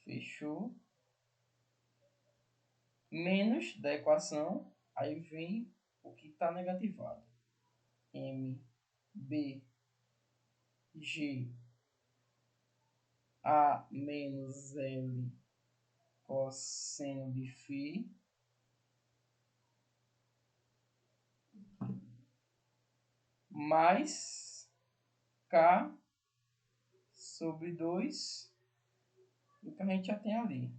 Fechou. Menos da equação, aí vem o que está negativado. M, B, G, A menos L cosseno de φ mais K sobre 2, o que a gente já tem ali.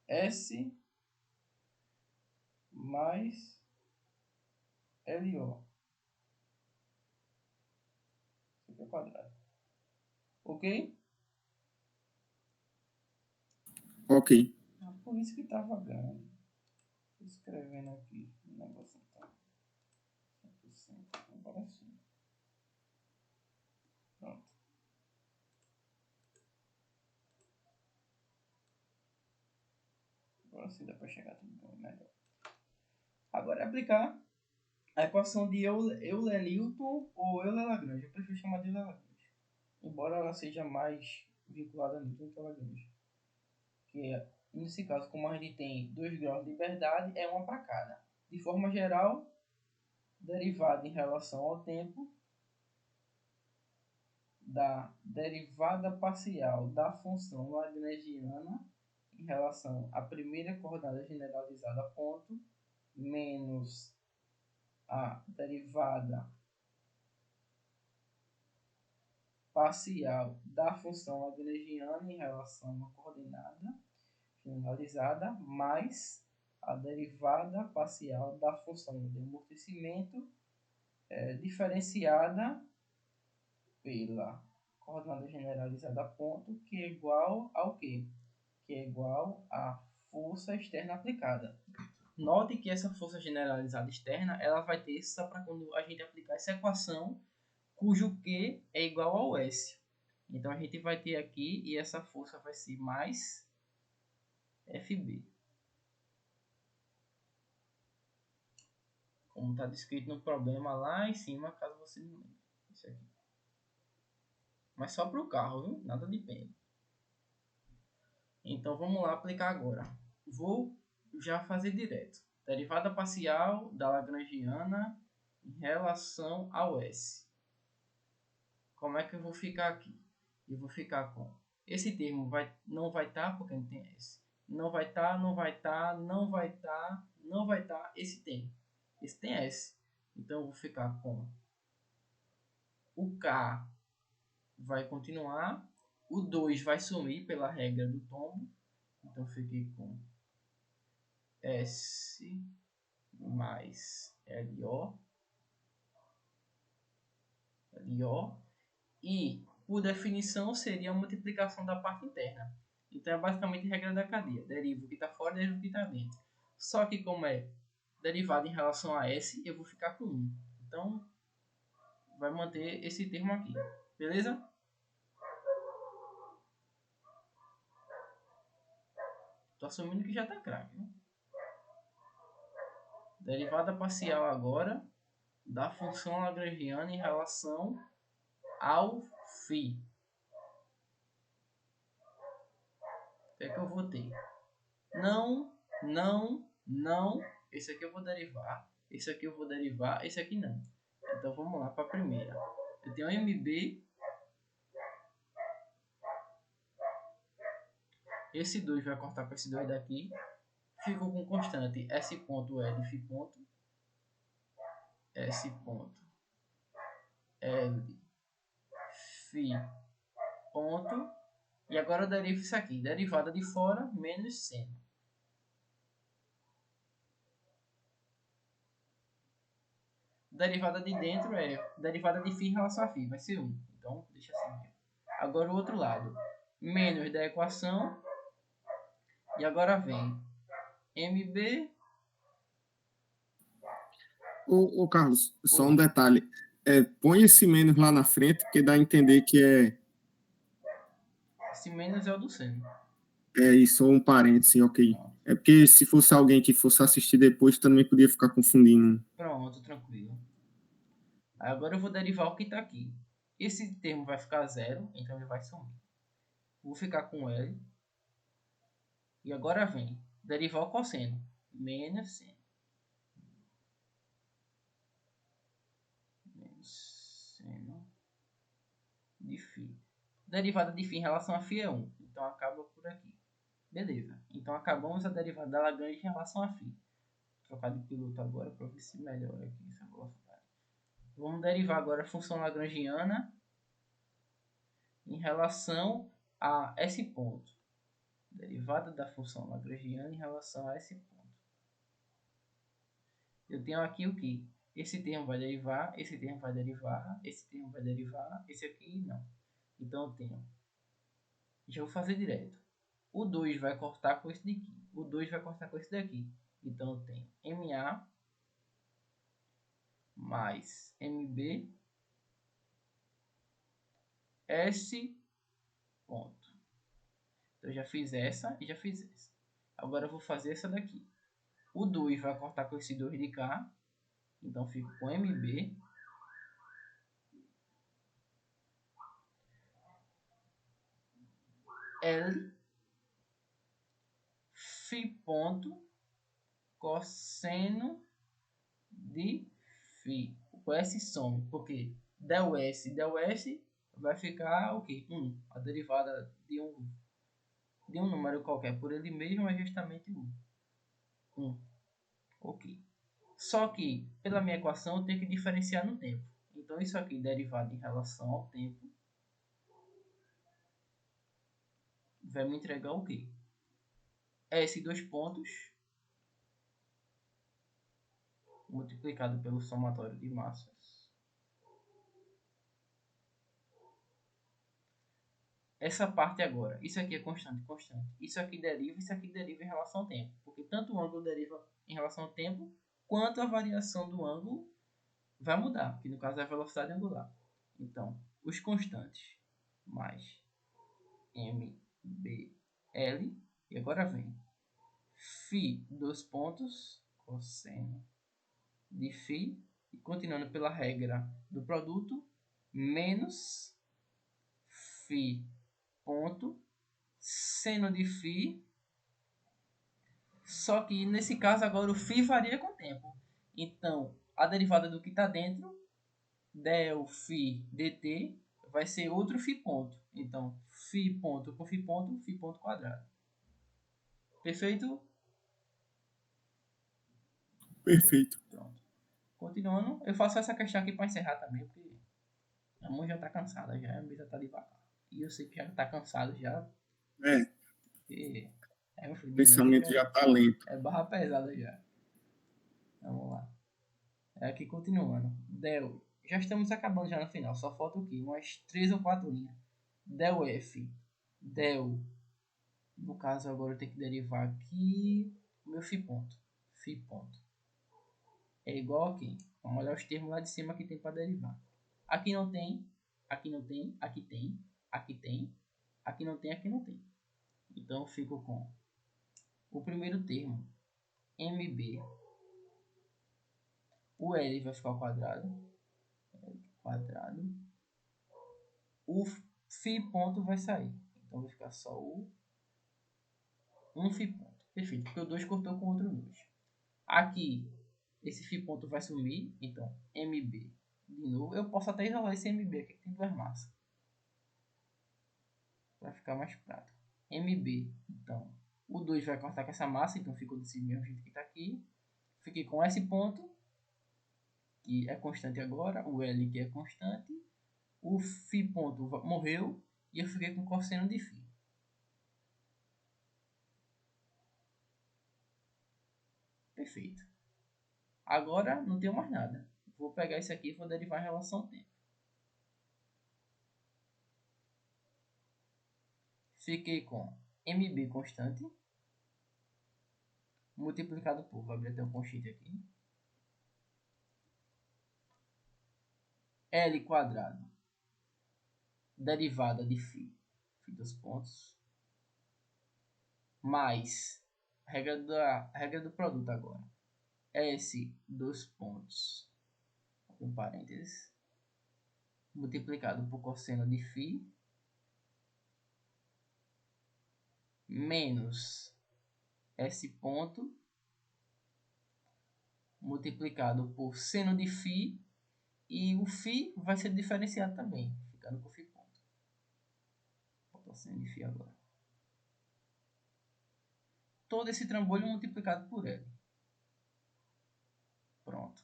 S mais LO. Isso aqui é quadrado. Ok? Ok. Por isso que tá vagando. Tô escrevendo aqui o negócio tá 100%. Agora sim. Pronto. Agora sim dá para chegar tudo melhor. Agora é aplicar a equação de Euler-Newton ou Euler-Lagrange. Eu prefiro chamar de Euler-Lagrange, embora ela seja mais vinculada a Newton que a Lagrange. Que é, nesse caso, como a gente tem 2 graus de liberdade, é uma para cada. De forma geral, derivada em relação ao tempo da derivada parcial da função lagrangiana em relação à primeira coordenada generalizada ponto menos a derivada parcial da função lagrangiana em relação a uma coordenada finalizada mais a derivada parcial da função de amortecimento diferenciada pela coordenada generalizada ponto, que é igual ao quê? Que é igual à força externa aplicada. Note que essa força generalizada externa ela vai ter só para quando a gente aplicar essa equação cujo Q é igual ao S. Então a gente vai ter aqui e essa força vai ser mais FB. Como está descrito no problema lá em cima, caso você não lembre. Isso aqui. Mas só para o carro, viu? Nada de pena. Então vamos lá aplicar agora. Vou já fazer direto. Derivada parcial da Lagrangiana em relação ao S. Como é que eu vou ficar aqui? Eu vou ficar com... Esse termo não vai estar porque não tem S. Não vai estar, não vai estar, não vai estar, não vai estar. Esse tem. Esse tem S. Então eu vou ficar com... O K vai continuar. O 2 vai sumir pela regra do tombo. Então eu fiquei com S mais LO. E, por definição, seria a multiplicação da parte interna. Então é basicamente a regra da cadeia. Deriva o que está fora, deriva o que está dentro. Só que como é derivado em relação a S, eu vou ficar com 1. Então, vai manter esse termo aqui. Beleza? Estou assumindo que já está craque. Derivada parcial agora da função lagrangiana em relação ao φ. O que é que eu vou ter? Não, não, não. Esse aqui eu vou derivar. Esse aqui eu vou derivar. Esse aqui não. Então vamos lá para a primeira. Eu tenho MB. Esse 2 vai cortar com esse 2 daqui. Ficou com constante S ponto L Φ ponto. S ponto L Φ ponto. E agora eu derivo isso aqui. Derivada de fora menos seno. Derivada de dentro é derivada de φ em relação a φ. Vai ser 1. Então deixa assim. Agora o outro lado. Menos da equação. E agora vem MB. Ô Carlos, só um detalhe. Põe esse menos lá na frente, porque dá a entender que Esse menos é o do seno. isso, ou um parêntese, ok. É porque se fosse alguém que fosse assistir depois, também podia ficar confundindo. Pronto, tranquilo. Agora eu vou derivar o que está aqui. Esse termo vai ficar zero, então ele vai sumir. Vou ficar com L. E agora vem derivar o cosseno. Menos seno. Menos seno de φ. Derivada de φ em relação a φ é 1. Então acaba por aqui. Beleza. Então acabamos a derivada da Lagrange em relação a φ. Vou trocar de piloto agora para ver se melhora aqui essa velocidade. Vamos derivar agora a função lagrangiana em relação a S ponto. Derivada da função lagrangiana em relação a esse ponto. Eu tenho aqui o que? Esse termo vai derivar, esse termo vai derivar, esse termo vai derivar, esse aqui não. Então eu tenho. Já vou fazer direto. O 2 vai cortar com esse daqui. O 2 vai cortar com esse daqui. Então eu tenho MA mais MB S ponto. Então eu já fiz essa e já fiz essa. Agora eu vou fazer essa daqui. O 2 vai cortar com esse 2 de cá. Então fico com MB L Φ ponto cosseno de Φ. Com S some, porque del S vai ficar o quê? 1. A derivada de um número qualquer por ele mesmo é justamente 1. Ok. Só que, pela minha equação, eu tenho que diferenciar no tempo. Então, isso aqui, derivado em relação ao tempo, vai me entregar o quê? S dois pontos multiplicado pelo somatório de massas. Essa parte agora, isso aqui é constante, constante. Isso aqui deriva em relação ao tempo. Porque tanto o ângulo deriva em relação ao tempo, quanto a variação do ângulo vai mudar, que no caso é a velocidade angular. Então, os constantes mais MBL, e agora vem φ dos pontos, cosseno de φ, e continuando pela regra do produto, menos φ ponto, seno de φ, só que nesse caso agora o φ varia com o tempo. Então, a derivada do que está dentro, del φ dt, vai ser outro φ ponto. Então, φ ponto com φ ponto quadrado. Perfeito? Perfeito. Pronto. Continuando, eu faço essa questão aqui para encerrar também, porque a mão já está cansada, já a mesa está devagar. E eu sei que já está cansado já, É, porque meu filho, o de noite pensamento já está lento. é barra pesada já. Vamos lá. Aqui continuando. Del. Já estamos acabando já no final. Só falta o quê? Umas 3 ou 4 linhas. Del F. Del. No caso agora eu tenho que derivar aqui o meu φ ponto. Φ ponto. É igual aqui. Vamos olhar os termos lá de cima que tem para derivar. Aqui não tem. Aqui não tem. Aqui tem. Aqui tem. Aqui não tem. Aqui não tem. Então eu fico com o primeiro termo. MB. O L vai ficar ao quadrado. Quadrado. O φ ponto vai sair. Então vai ficar só o 1 φ ponto. Perfeito, porque o 2 cortou com o outro 2. Aqui, esse φ ponto vai sumir. Então, MB de novo. Eu posso até isolar esse MB aqui, que tem duas massas. Para ficar mais prático. MB, então, o 2 vai cortar com essa massa. Então, ficou desse mesmo jeito que está aqui. Fiquei com esse ponto, que é constante agora. O L, que é constante. O φ ponto morreu. E eu fiquei com cosseno de φ. Perfeito. Agora não tenho mais nada. Vou pegar isso aqui e vou derivar em relação ao tempo. Fiquei com MB constante multiplicado por, vou abrir até o conchite aqui, L quadrado, derivada de φ dos pontos, mais regra do produto agora, S dos pontos, com parênteses, multiplicado por cosseno de φ, menos S ponto, multiplicado por seno de φ, e o φ vai ser diferenciado também, ficando com φ ponto. Vou botar seno de φ agora. Todo esse trambolho multiplicado por L. Pronto.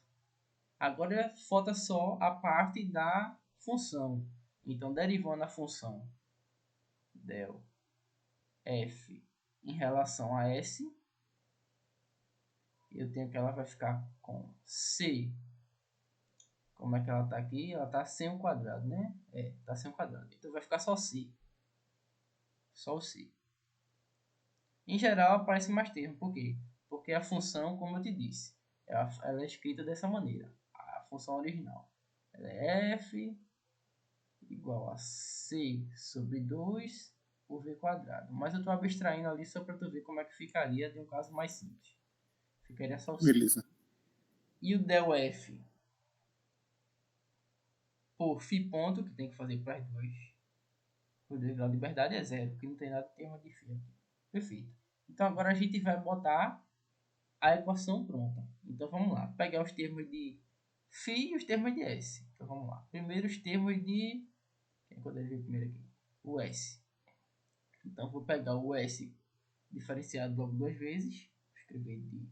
Agora falta só a parte da função. Então, derivando a função del f em relação a S, eu tenho que ela vai ficar com C. Como é que ela está aqui? Ela está sem o quadrado, né? Está sem o quadrado. Então vai ficar só C. Só o C. Em geral aparece mais termo. Por quê? Porque a função, como eu te disse, ela é escrita dessa maneira. A função original. Ela é f igual a C sobre 2 por V quadrado. Mas eu estou abstraindo ali só para tu ver como é que ficaria de um caso mais simples. Ficaria só o C. Beleza. E o del F por φ ponto, que tem que fazer para os dois graus de liberdade, é zero, porque não tem nada de termo de φ aqui. Perfeito. Então agora a gente vai botar a equação pronta. Então vamos lá. Pegar os termos de φ e os termos de S. Então vamos lá. Primeiro os termos de... Quem é que eu devo ver primeiro aqui? O S. Então vou pegar o S diferenciado logo duas vezes. Vou escrever de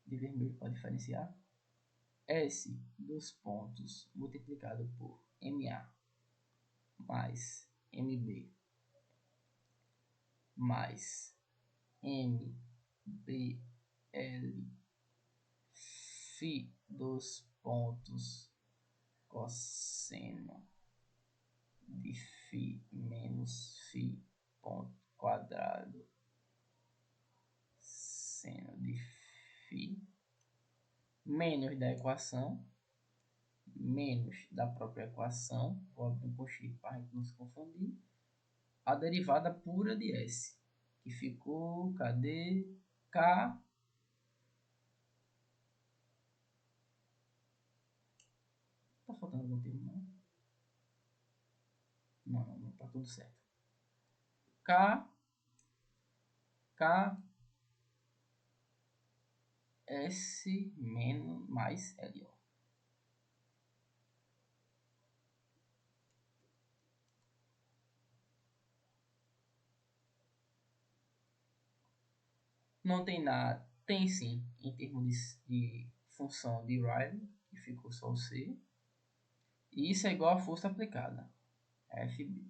de vermelho para diferenciar. S dos pontos multiplicado por MA mais MB mais MBL φ dos pontos cosseno de φ menos φ ponto quadrado seno de φ menos da equação, menos da própria equação, vou abrir um conchito para a gente não se confundir, a derivada pura de S, que ficou, cadê? K tá faltando algum termo, não? Não, tá tudo certo. K S menos mais LO. Não tem nada, tem sim, em termos de função de Rayleigh, que ficou só o C. E isso é igual a força aplicada, FB.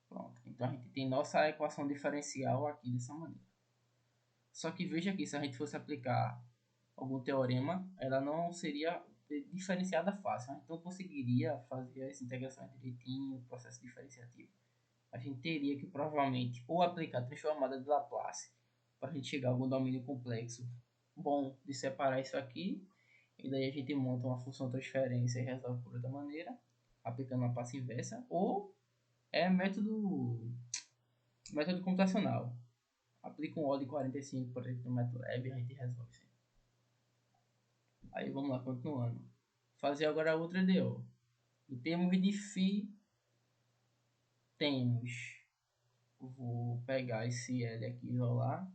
Pronto, então a gente tem nossa equação diferencial aqui dessa maneira. Só que veja aqui, se a gente fosse aplicar algum teorema, ela não seria diferenciada fácil. A gente não conseguiria fazer essa integração direitinho, processo diferenciativo. A gente teria que provavelmente ou aplicar transformada de Laplace para a gente chegar a algum domínio complexo bom de separar isso aqui, e daí a gente monta uma função transferência e resolve por outra maneira, aplicando a Laplace inversa, ou é método computacional. Aplica um O de 45, por exemplo, no MATLAB e a gente resolve isso. Aí vamos lá, continuando. Fazer agora a outra DO. Em termos de φ, temos, vou pegar esse L aqui e isolar,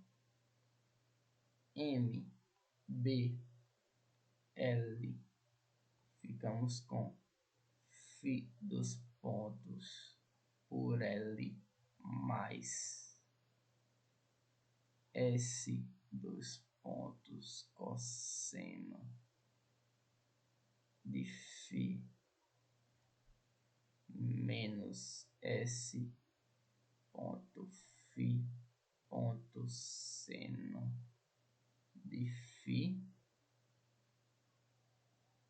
M, B, L, ficamos com φ dos pontos por L mais S dos pontos cosseno de φ menos S ponto φ ponto seno de φ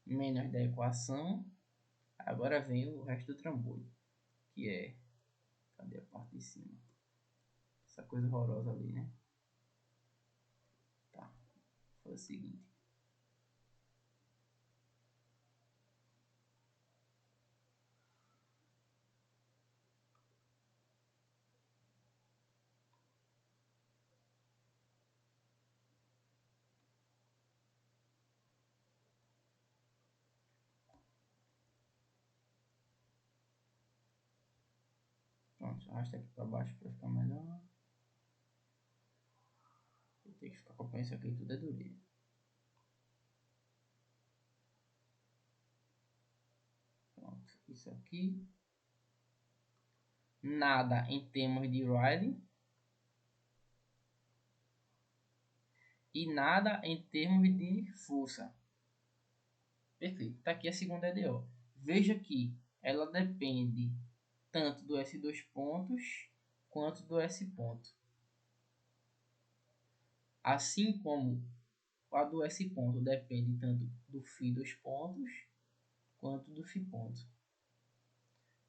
menos da equação. Agora vem o resto do trambolho, que é, cadê a parte de cima? Essa coisa horrorosa ali, né? Tá, foi o seguinte. Pronto, arrasta aqui para baixo para ficar melhor. Eu tenho que ficar acompanhando isso aqui, tudo é dureza. Pronto, isso aqui. Nada em termos de Rayleigh. E nada em termos de força. Perfeito. Está aqui a segunda EDO. Veja que ela depende tanto do S2 pontos quanto do S ponto. Assim como a do S ponto depende tanto do φ dos pontos quanto do φ ponto.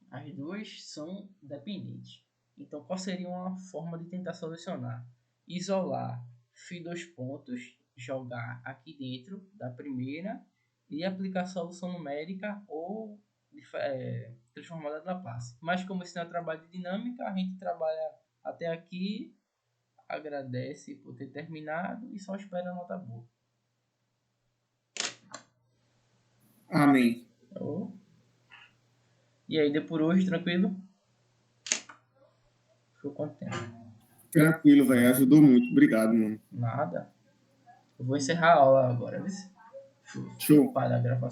As duas são dependentes. Então, qual seria uma forma de tentar solucionar? Isolar φ dos pontos, jogar aqui dentro da primeira e aplicar solução numérica ou transformada de Laplace. Mas como isso não é trabalho de dinâmica, a gente trabalha até aqui, agradece por ter terminado e só espera a nota boa. Amém. Oh. E aí, deu por hoje, tranquilo? Ficou quanto tempo? Tranquilo, velho. Ajudou muito. Obrigado, mano. Nada. Eu vou encerrar a aula agora, viu? Show. Para a gravação.